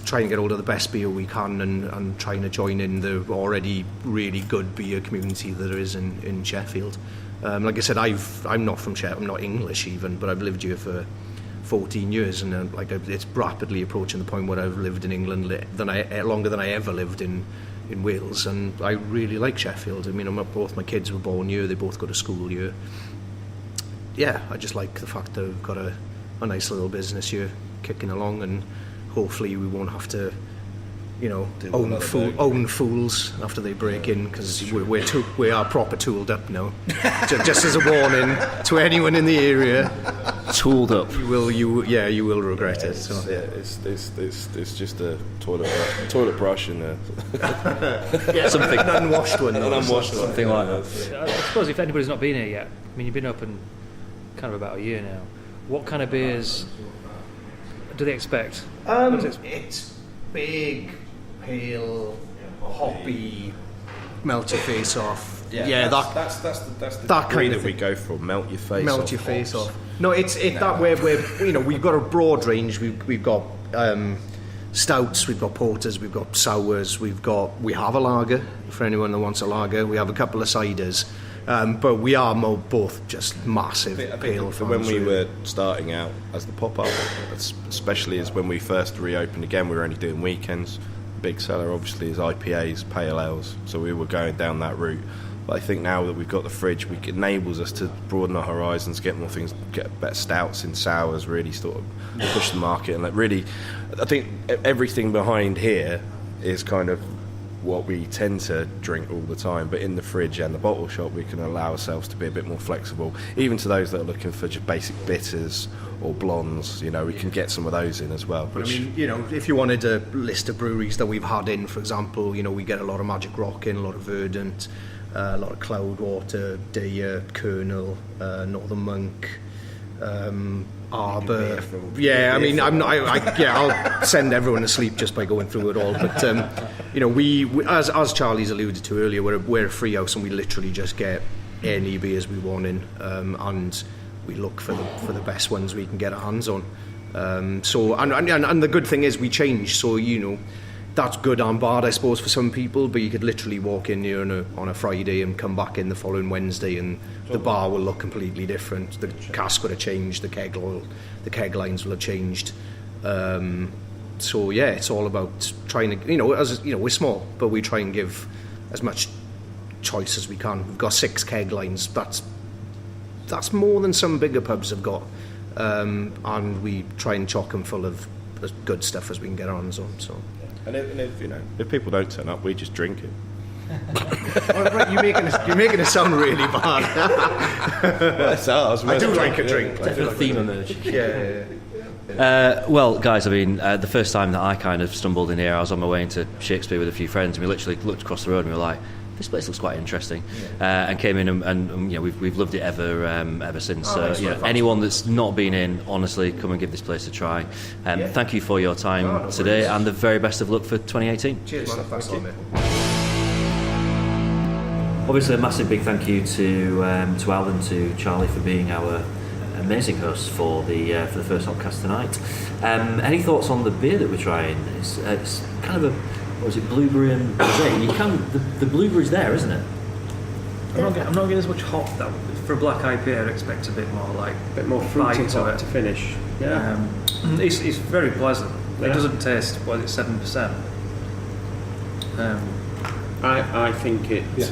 trying to get hold of the best beer we can and trying to join in the already really good beer community that there is in Sheffield. Like I said, I'm not from Sheffield, I'm not English even, but I've lived here for 14 years, and it's rapidly approaching the point where I've lived in England longer than I ever lived in Wales, and I really like Sheffield. I mean, both my kids were born here, they both go to school here. Yeah, I just like the fact that we've got a nice little business here kicking along, and hopefully we won't have to, you know, own fools after they break in, because we are proper tooled up now. Just as a warning to anyone in the area, tooled up. You will regret it. So. Yeah, it's just a toilet brush and something an unwashed one, something like that. I suppose if anybody's not been here yet, I mean, you've been open kind of about a year now. What kind of beers do they expect? It's big, pale, hoppy, melt your face off, that's the that degree kind of that we go for. Melt your face off. Melt your face off. No, it's that way where we've got a broad range. We've got stouts, we've got porters, we've got sours, we have a lager for anyone that wants a lager. We have a couple of ciders, but we are both just massive pale fans. When we were starting out as the pop-up, especially as when we first reopened again, we were only doing weekends. Big seller obviously is IPAs, pale ales, so we were going down that route. But I think now that we've got the fridge, it enables us to broaden our horizons, get more things, get better stouts and sours, really sort of push the market. And really, I think everything behind here is kind of what we tend to drink all the time, but in the fridge and the bottle shop we can allow ourselves to be a bit more flexible, even to those that are looking for just basic bitters or blondes. We can get some of those in as well. But if you wanted a list of breweries that we've had in, for example, we get a lot of Magic Rock in, a lot of Verdant, a lot of Cloudwater, Deer, Colonel, Northern Monk, Arbor. Yeah, I'll send everyone to sleep just by going through it all. But we as Charlie's alluded to earlier, we're a free house and we literally just get any beers we want in, and we look for the best ones we can get our hands on. And the good thing is we change. So that's good and bad, I suppose, for some people, but you could literally walk in here on a Friday and come back in the following Wednesday and the bar will look completely different. The cask would have changed, the keg lines will have changed. It's all about trying to, we're small, but we try and give as much choice as we can. We've got 6 keg lines, that's more than some bigger pubs have got, and we try and chock them full of as good stuff as we can get our hands on. So. And if people don't turn up, we just drink it. Right, you're making it sound really bad. Well, that's ours. I do like a drink. Definitely theme emerging. Yeah. Well, guys, the first time that I kind of stumbled in here, I was on my way into Shakespeare with a few friends, and we literally looked across the road and we were like, this place looks quite interesting, and came in and we've loved it ever since. Anyone that's not been in, honestly, come and give this place a try. Thank you for your time today, and the very best of luck for 2018. Cheers, man. Thanks, mate. Obviously, a massive big thank you to Alan, to Charlie for being our amazing hosts for the first Hopcast tonight. Any thoughts on the beer that we're trying? It's kind of was it blueberry and rosé? The blueberry's there, isn't it? I'm not getting as much hop though. For a black IPA, I'd expect a bit more fruity to to finish. Yeah, it's very pleasant. It doesn't taste 7%. I think it's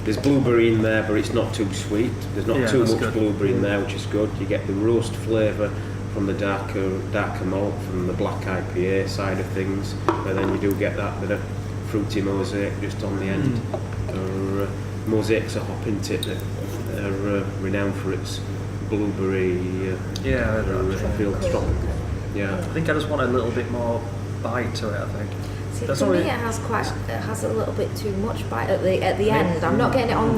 there's blueberry in there, but it's not too sweet. There's not too much blueberry in there, which is good. You get the roast flavour from the darker malt from the black IPA side of things, and then you do get that bit of fruity mosaic just on the end. Mosaic's a hop in it that are renowned for its blueberry. Sheffield tropical. Yeah, I think I just want a little bit more bite to it. I think. See, for me, it has a little bit too much bite at the end. I'm not getting it on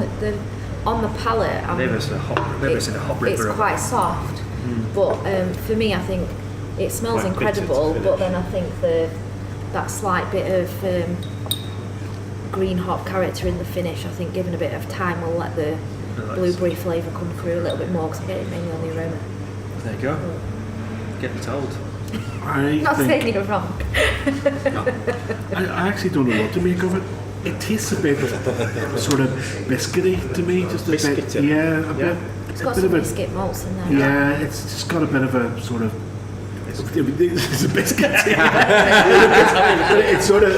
the palate. Maybe it's a hop ripper. It's quite soft. But for me, I think it smells incredible, but then I think that slight bit of green hop character in the finish, I think given a bit of time will let the blueberry flavour come through a little bit more, because I get it mainly on the aroma. There you go. Get me told. Not saying you're wrong. I actually don't know what to make of it. It tastes a bit sort of biscuity to me, just a bit. Yeah. It's got some biscuit malts in there. Yeah, it's just got a bit of a sort of. It's a biscuit. It's sort of.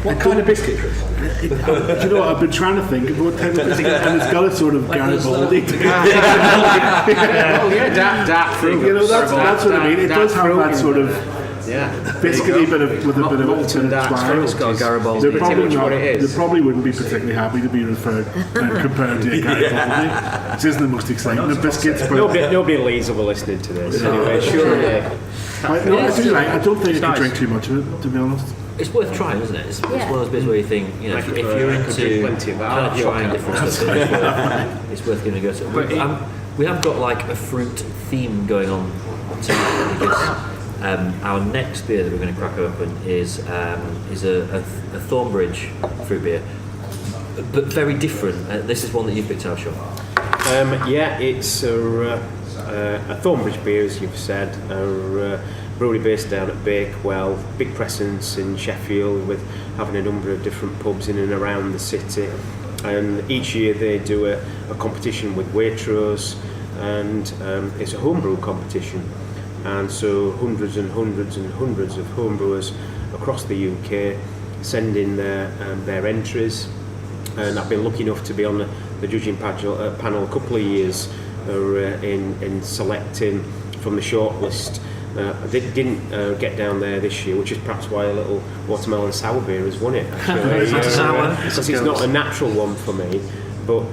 What kind of biscuit? I've been trying to think of what type of biscuit, and it's got a sort of Garibaldi. Dark fruit. That's what I mean. It does have that sort of. Biscuity bit with a bit of twang. It's got Garibaldi. They probably wouldn't be particularly happy to be referred compared to a Garibaldi, which isn't the most exciting of biscuits. Nobody leaves will listening to this anyway. Sure. I don't think I can drink too much of it, to be honest. It's worth trying, isn't it? It's one of those bits where you think, if you're into kind of trying different stuff, it's worth giving a go to. We have got like a fruit theme going on tonight, because our next beer that we're going to crack open is a Thornbridge fruit beer. but very different. This is one that you've picked out, Sean. It's a Thornbridge beer, as you've said, a brewery based down at Bakewell, big presence in Sheffield with having a number of different pubs in and around the city. And each year they do a competition with Waitrose, and it's a homebrew competition. And so hundreds and hundreds and hundreds of homebrewers across the UK send in their entries. And I've been lucky enough to be on the judging panel a couple of years in selecting from the shortlist. I didn't get down there this year, which is perhaps why a little watermelon sour beer has won it. Because it's not a natural one for me, but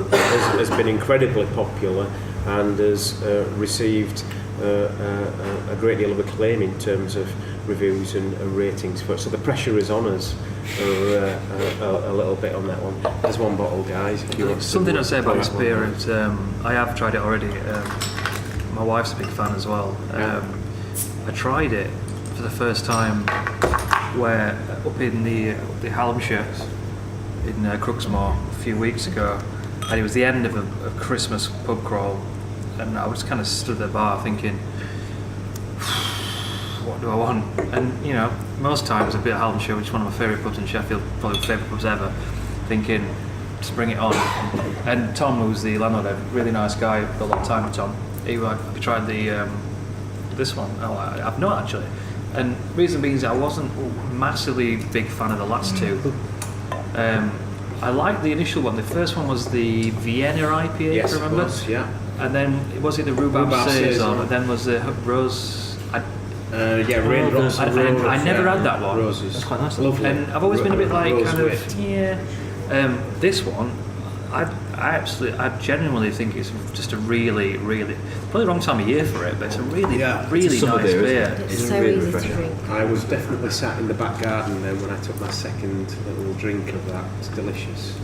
has been incredibly popular and has received a great deal of acclaim in terms of reviews and ratings for it. So the pressure is on us a little bit on that one. There's one bottle, guys. If you want something I'd say about this beer is I have tried it already. My wife's a big fan as well. I tried it for the first time where up in the Hallamshire in Crooksmore a few weeks ago, and it was the end of a Christmas pub crawl, and I was kind of stood at the bar thinking, what do I want? And you know, most times I'd be at Hallamshire, which is one of my favourite pubs in Sheffield, probably my favourite pubs ever, thinking, just bring it on. And Tom, who's the landlord, a really nice guy, got a lot of time with Tom. He like, have you tried this one? Oh, I've not actually. And reason being is I wasn't massively big fan of the last two. I liked the initial one. The first one was the Vienna IPA, yes, if I remember. Was, yeah. And then was it the Rhubarb Saison? And then was the Rose. Rain Drops. I never had that one. Roses. That's quite nice. Lovely. And I've always been a bit like Rose this one, I genuinely think it's just a really, really, probably the wrong time of year for it, but it's a really, really nice beer. It's so really easy to refreshing. drink. I was definitely sat in the back garden then when I took my second little drink of that. It's delicious.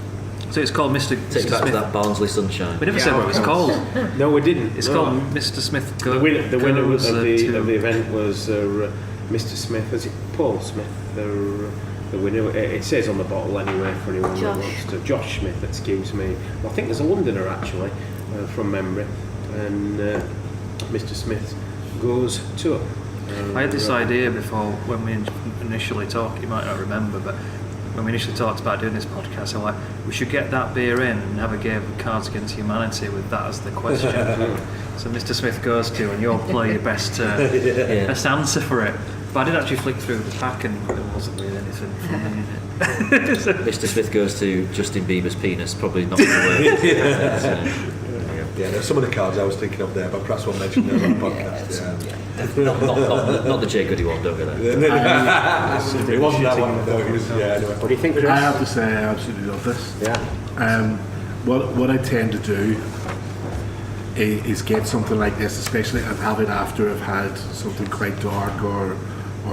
So it's called Mr. Take back to Smith. that Barnsley sunshine. We never said what it was called. No, we didn't. It's No. called Mr. Smith. The winner of the event was Mr. Smith. Was it Paul Smith? The winner. It says on the bottle anyway for anyone who wants to. Josh Smith, excuse me. Well, I think there's a Londoner actually, from memory, and Mr. Smith goes to. I had this idea before when we initially talked. You might not remember, but when we initially talked about doing this podcast, I'm like, we should get that beer in and have a game of Cards Against Humanity with that as the question. So Mr. Smith goes to, and you'll play your best answer for it. But I did actually flick through the pack, and there wasn't really anything funny in it. Mr. Smith goes to Justin Bieber's penis. Probably not going to work. Yeah, there's some of the cards I was thinking of there, but perhaps we'll mention them on the podcast. Not the Jay Goody one, don't go there. It wasn't that one. No, anyway. What do you think, Chris? I have to say, I absolutely love this. Yeah. What I tend to do is get something like this, especially and have it after I've had something quite dark or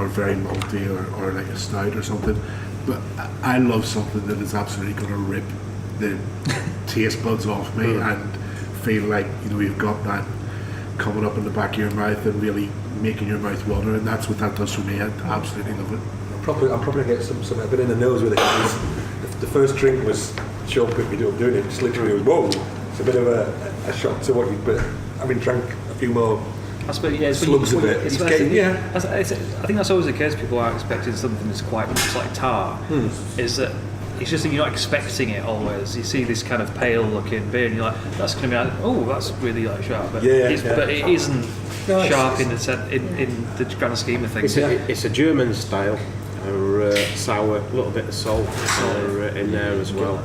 very malty or like a stout or something. But I love something that is absolutely going to rip the taste buds off me and feel like, you know, you've got that coming up in the back of your mouth and really making your mouth water, and that's what that does for me. I absolutely love it. I'm probably going to get some a bit in the nose with it. The first drink was Sean picked me up doing it. Just literally was, whoa, it's a bit of a shock to what you. But having drank a few more I suppose, yeah, slugs of it, it's getting, I think that's always the case. People are expecting something that's quite like tar. Is that it's just that you're not expecting it always. You see this kind of pale looking beer, and you're like, that's going to be like, oh, that's really like sharp. But but it isn't sharp in the grand scheme of things. It's a German style, sour, a little bit of salt in there as well.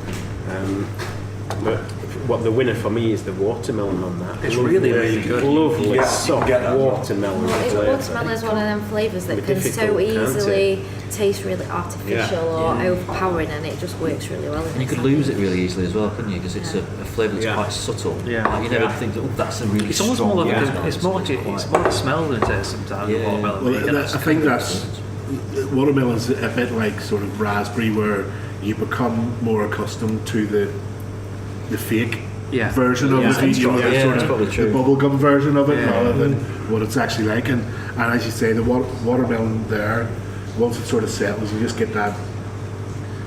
But what the winner for me is the watermelon on that. It's really, really good. Lovely, soft watermelon. Watermelon is one of them flavours that can so easily taste really artificial or overpowering, and it just works really well. And you could lose it really easily as well, couldn't you? Because it's a flavour that's quite subtle. Yeah. Like you never think, oh, that's a really It's almost strong more like watermelon. it's more like a smell than it is sometimes. Yeah. Watermelon. Well, I think that's watermelon's a bit like sort of raspberry, where you become more accustomed to the fake version of it, you know, the sort of the bubblegum version of it, rather than what it's actually like. And as you say, the watermelon there, once it sort of settles, you just get that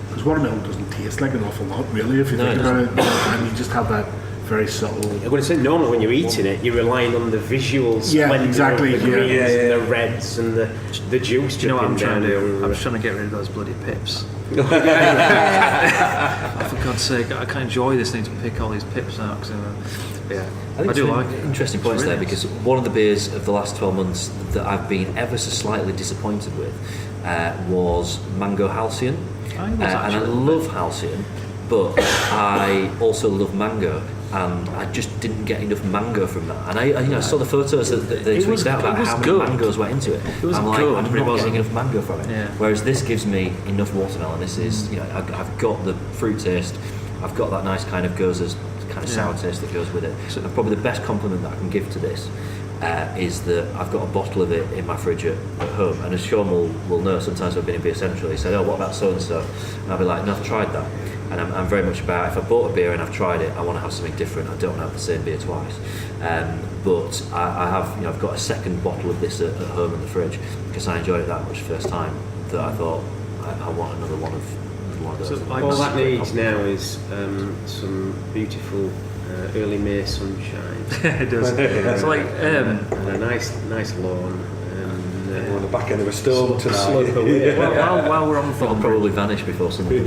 because watermelon doesn't taste like an awful lot, really, if you think about it, and you just have that very subtle. I'm going to say normally when you're eating it, you're relying on the visual splendor exactly, of the greens and the reds and the juice. Do you know what I'm trying to do? I'm just trying to get rid of those bloody pips. For God's sake, I can't enjoy this thing to pick all these pips out. So, yeah, I do like it. Interesting points there, because one of the beers of the last 12 months that I've been ever so slightly disappointed with was Mango Halcyon. And I love Halcyon, but I also love mango, and I just didn't get enough mango from that. And I saw the photos that they tweeted out about how many mangoes went into it. I'm like, I'm not getting enough mango from it. Yeah. Whereas this gives me enough watermelon. This is, I've got the fruit taste, I've got that nice kind of Gose's kind of sour taste that goes with it. So probably the best compliment that I can give to this is that I've got a bottle of it in my fridge at home, and as Sean will know, sometimes I've been in Beer Central, he said, oh, what about so and so, and I'll be like, no, I've tried that. And I'm very much about, if I bought a beer and I've tried it, I want to have something different. I don't want to have the same beer twice. But I have, I've got a second bottle of this at home in the fridge, because I enjoyed it that much first time that I thought I want another one of those. So all that needs now is some beautiful early May sunshine. It does. It's like and a nice lawn. We're on the back end of a storm tonight. Slope away. while we're on It'll Thornbridge, probably vanish before something.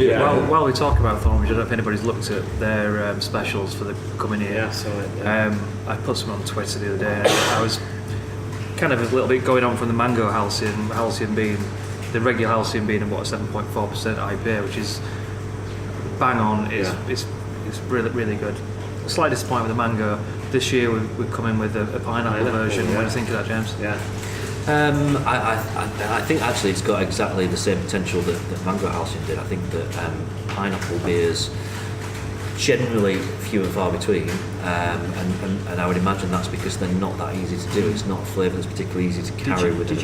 while we talk about Thornbridge, I don't know if anybody's looked at their specials for the coming year. Yeah, I saw it. Yeah. I put some on Twitter the other day. I was kind of a little bit going on from the Mango Halcyon being, the regular Halcyon being what, 7.4% IPA, which is bang on. It's really, really good. Slight disappointment with the mango. This year we've come in with a pineapple version. What do you think of that, James? Yeah. I think actually it's got exactly the same potential that Mango Halcyon did. I think that pineapple beers generally few and far between, and I would imagine that's because they're not that easy to do. It's not a flavour that's particularly easy to carry with. Did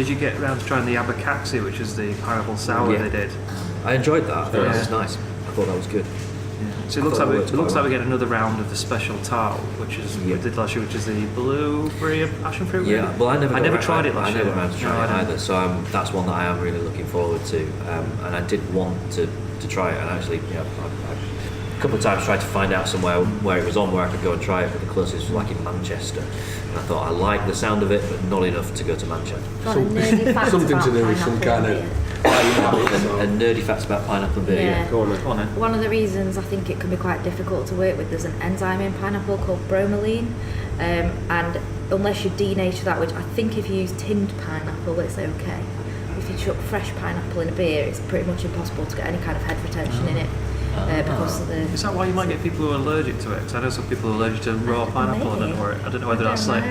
you get around to trying the Abacaxi, which is the pineapple sour they did? I enjoyed that. I thought that was nice. I thought that was good. So it looks like we get another round of the special tart, which is we did last year, which is the blueberry passion fruit. Yeah, well, I never tried it last year. I never managed to try it either, so that's one that I am really looking forward to, and I did want to try it, and actually, I a couple of times tried to find out somewhere where it was on, where I could go and try it, but the closest was like in Manchester, and I thought I like the sound of it, but not enough to go to Manchester. Something to do with some kind of and nerdy facts about pineapple beer. Yeah. Go on then. One of the reasons I think it can be quite difficult to work with, there's an enzyme in pineapple called bromelain, and unless you denature that, which I think if you use tinned pineapple it's okay. If you chuck fresh pineapple in a beer, it's pretty much impossible to get any kind of head retention in it. Because of the... Is that why you might get people who are allergic to it? Because I know some people are allergic to raw pineapple. Maybe. I don't know whether that's like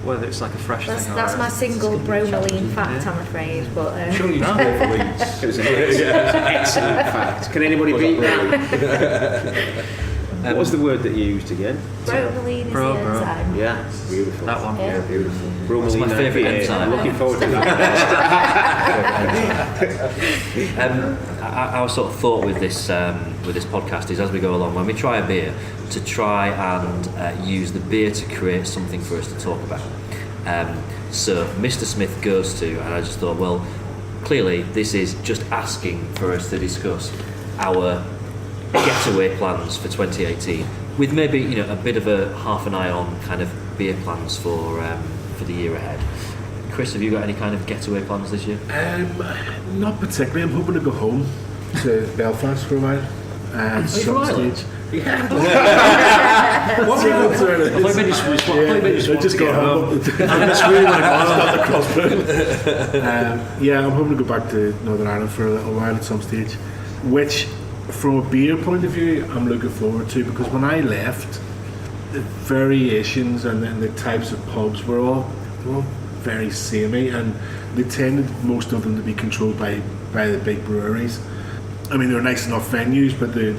whether it's like a fresh thing. That's my single bromelain fact, I'm afraid. But sure you should go for Leeds. It was an excellent fact. Can anybody beat that? What was the word that you used again? bromelain is the enzyme. Yeah, beautiful. That one. Yeah, beautiful. It's Bromelain my favourite IPA. enzyme. I'm looking forward to that. Our sort of thought with this podcast is, as we go along, when we try a beer, to try and use the beer to create something for us to talk about. So Mr. Smith goes to, and I just thought, well, clearly this is just asking for us to discuss our getaway plans for 2018, with maybe a bit of a half an eye on kind of beer plans for the year ahead. Chris, have you got any kind of getaway plans this year? Not particularly. I'm hoping to go home to Belfast for a while. At some stage. Yeah. Just go home. That's really what I'm hoping to go back to Northern Ireland for a little while at some stage, which, from a beer point of view, I'm looking forward to, because when I left, the variations and the types of pubs were all very samey, and they tended, most of them, to be controlled by the big breweries. I mean, they were nice enough venues, but the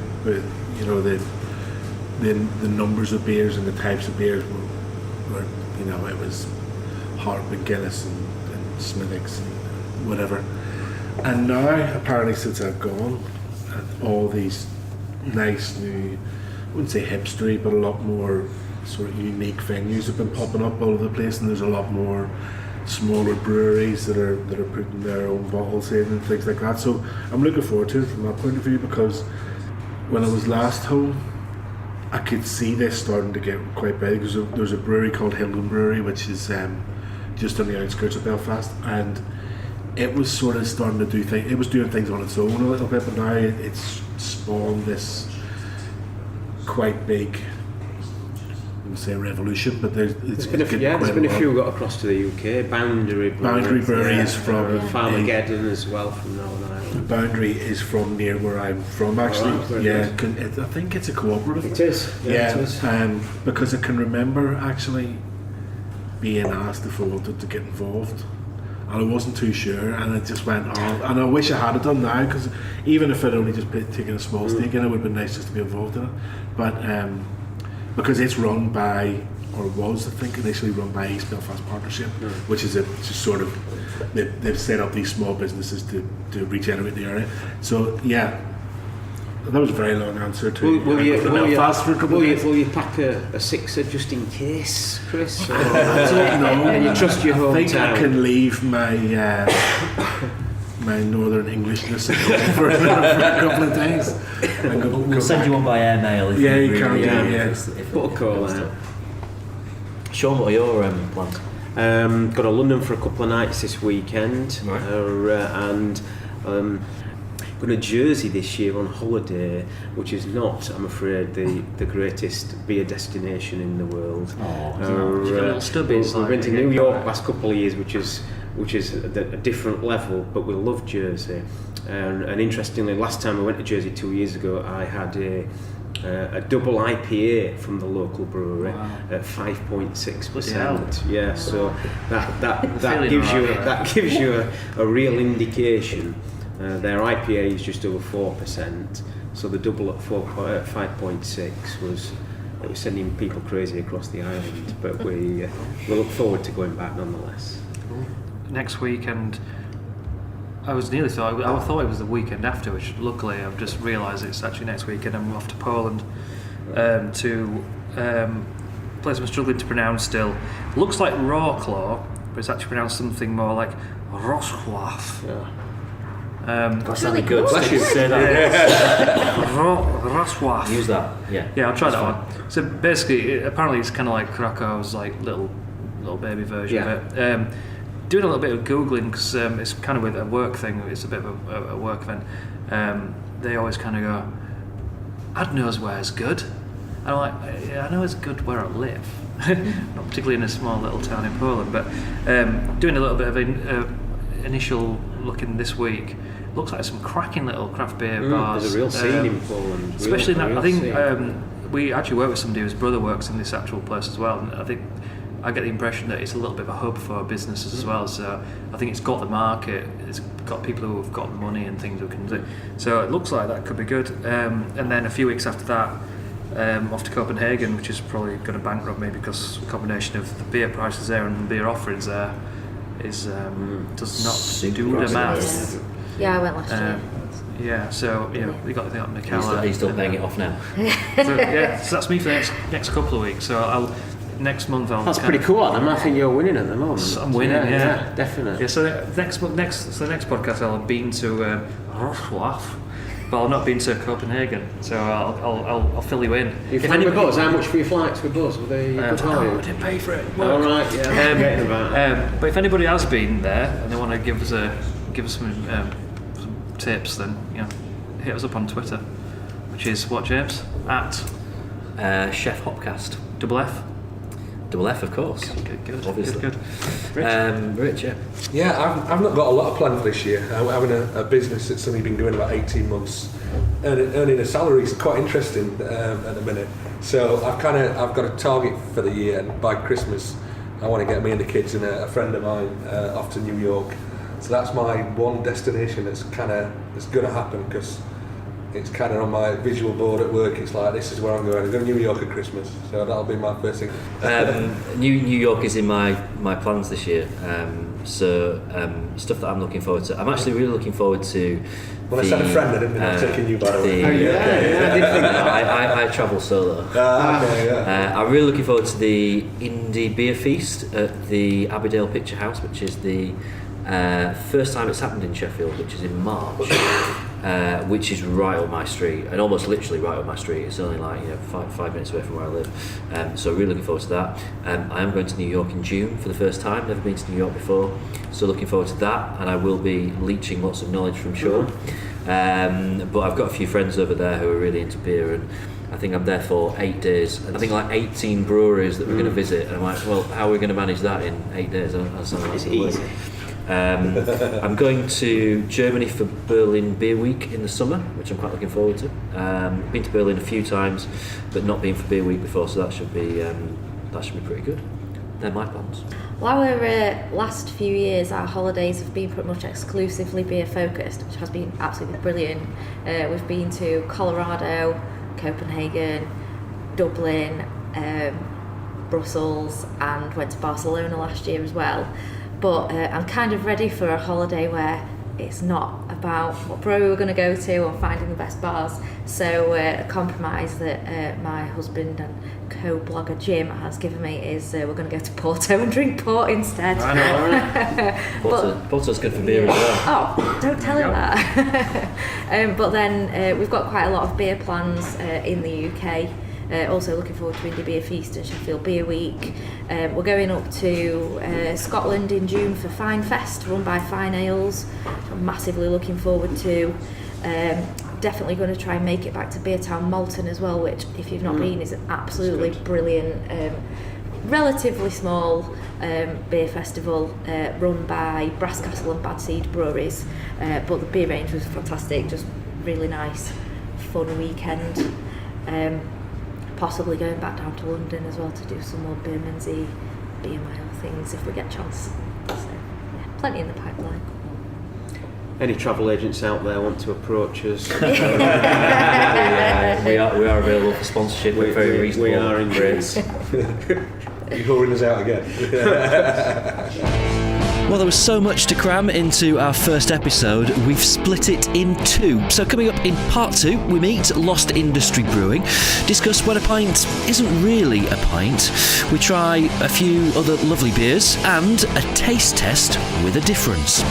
numbers of beers and the types of beers were it was Hart and Guinness and Smithwick's and whatever. And now, apparently, since I've gone, all these nice new, I wouldn't say hipstery, but a lot more sort of unique venues have been popping up all over the place, and there's a lot more smaller breweries that are putting their own bottles in and things like that. So I'm looking forward to it from that point of view, because when I was last home, I could see this starting to get quite big. There's a brewery called Hillsborough Brewery, which is just on the outskirts of Belfast, and it was sort of starting to do things. It was doing things on its own a little bit, but now it's spawned this quite big, I would say, revolution. But there's been a few got across to the UK. Boundary Brewery is from Farmageddon as well, from Northern Ireland. Boundary is from near where I'm from, actually. I think it's a cooperative. It is. Yeah, it is. Because I can remember actually being asked if I wanted to get involved, and I wasn't too sure, and it just went on. And I wish I had done now, because even if I'd only just taken a small stake in it, it would have been nice just to be involved in it. But because it's run by, or was, I think, initially run by East Belfast Partnership, which is just sort of, they've set up these small businesses to regenerate the area. So yeah, that was a very long answer to Will you pack a sixer just in case, Chris? No. And you trust your hometown? I think I can leave my my northern Englishness for a couple of days. We'll send you one by airmail if you really can. Put a call out. Sean, what are your plans? Got to London for a couple of nights this weekend, right. And going to Jersey this year on holiday, which is not, I'm afraid, the greatest beer destination in the world. We've been to New York last couple of years, which is a different level, but we love Jersey. And interestingly, last time I went to Jersey 2 years ago, I had a double IPA from the local brewery at 5.6%. Yeah, so that gives you a real indication. Their IPA is just over 4%, so the double at 5.6 was sending people crazy across the island. But we look forward to going back nonetheless. Next weekend, I thought it was the weekend after, which luckily I've just realised it's actually next weekend. I'm off to Poland to a place I'm struggling to pronounce still. Looks like Wrocław, but it's actually pronounced something more like Wrocław. Yeah. That sounded really good. cool. Say that. Wrocław. Use that. Yeah. Yeah, I'll try that one. So basically, apparently it's kind of like Krakow's like little baby version of it. Doing a little bit of Googling, because it's kind of with a work thing, it's a bit of a work event. They always kind of go, "I'd knows where's good." And I'm like, yeah, I know it's good where I live. Not particularly in a small little town in Poland, but doing a little bit of initial looking this week. Looks like some cracking little craft beer bars. There's a real scene in Poland. Especially now, I think we actually work with somebody whose brother works in this actual place as well, and I think I get the impression that it's a little bit of a hub for businesses as well. So I think it's got the market, it's got people who have got money and things who can do. So it looks like that could be good. And then a few weeks after that, off to Copenhagen, which is probably going to bankrupt me because the combination of the beer prices there and the beer offerings there is does not do the math. Yeah, I went last year. Yeah, so we got the Mikala. He's still paying it off now. So that's me for the next couple of weeks. So next month I'll. That's pretty cool, Adam. I think you're winning at the moment. I'm winning, yeah. Definitely. Yeah, so the next podcast I'll have been to Wrocław, but I'll not been to Copenhagen. So I'll fill you in. If anybody goes, how much for your flights with Gose? Were they good value? I didn't pay for it. All right, yeah. But if anybody has been there and they want to give us some tips, then hit us up on Twitter, which is what, James? At Chef Hopcast. Double F. Double F, of course. Good. Obviously. Good. Rich, yeah. Yeah, I've not got a lot of plans this year. I'm having a business that's only been going about 18 months. Earning a salary is quite interesting at the minute. So I've got a target for the year, and by Christmas I want to get me and the kids and a friend of mine off to New York. So that's my one destination that's going to happen, because it's kind of on my visual board at work. It's like, this is where I'm going. I'm going to New York at Christmas, so that'll be my first thing. New York is in my plans this year. Stuff that I'm looking forward to. I'm actually really looking forward to. When I said a friend, I didn't mean I'm taking you, by the way. I did think that. I travel solo. Okay, yeah. I'm really looking forward to the Indie Beer Feast at the Abbeydale Picture House, which is the first time it's happened in Sheffield, which is in March, which is right on my street, and almost literally right on my street. It's only like 5 minutes away from where I live. So really looking forward to that. I am going to New York in June for the first time. Never been to New York before, so looking forward to that. And I will be leeching lots of knowledge from Sean. But I've got a few friends over there who are really into beer, and I think I'm there for 8 days. And I think like 18 breweries that we're going to visit. And I'm like, well, how are we going to manage that in 8 days? It's easy. I'm going to Germany for Berlin Beer Week in the summer, which I'm quite looking forward to. Been to Berlin a few times, but not been for Beer Week before, so that should be pretty good. They're my plans. Well, our last few years, our holidays have been pretty much exclusively beer focused, which has been absolutely brilliant. We've been to Colorado, Copenhagen, Dublin, Brussels, and went to Barcelona last year as well. But I'm kind of ready for a holiday where it's not about what brewery we're going to go to or finding the best bars. So a compromise that my husband and co-blogger Jim has given me is we're going to go to Porto and drink port instead. I know. Porto's good for beer as well. Oh, don't tell him that. But then we've got quite a lot of beer plans in the UK. Also looking forward to Indie Beer Feast and Sheffield Beer Week. We're going up to Scotland in June for Fine Fest, run by Fine Ales. I'm massively looking forward to. Definitely going to try and make it back to Beertown Malton as well, which, if you've not been, is an absolutely brilliant, relatively small beer festival run by Brasscastle and Bad Seed breweries. But the beer range was fantastic, just really nice, fun weekend. Possibly going back down to London as well to do some more Bermondsey beer mile things if we get a chance. So yeah, plenty in the pipeline. Any travel agents out there want to approach us? We are available for sponsorship. We're very reasonable. We are in Greece. You're whoring us out again. Well, there was so much to cram into our first episode, we've split it in two. So coming up in part 2, we meet Lost Industry Brewing, discuss when a pint isn't really a pint, we try a few other lovely beers, and a taste test with a difference.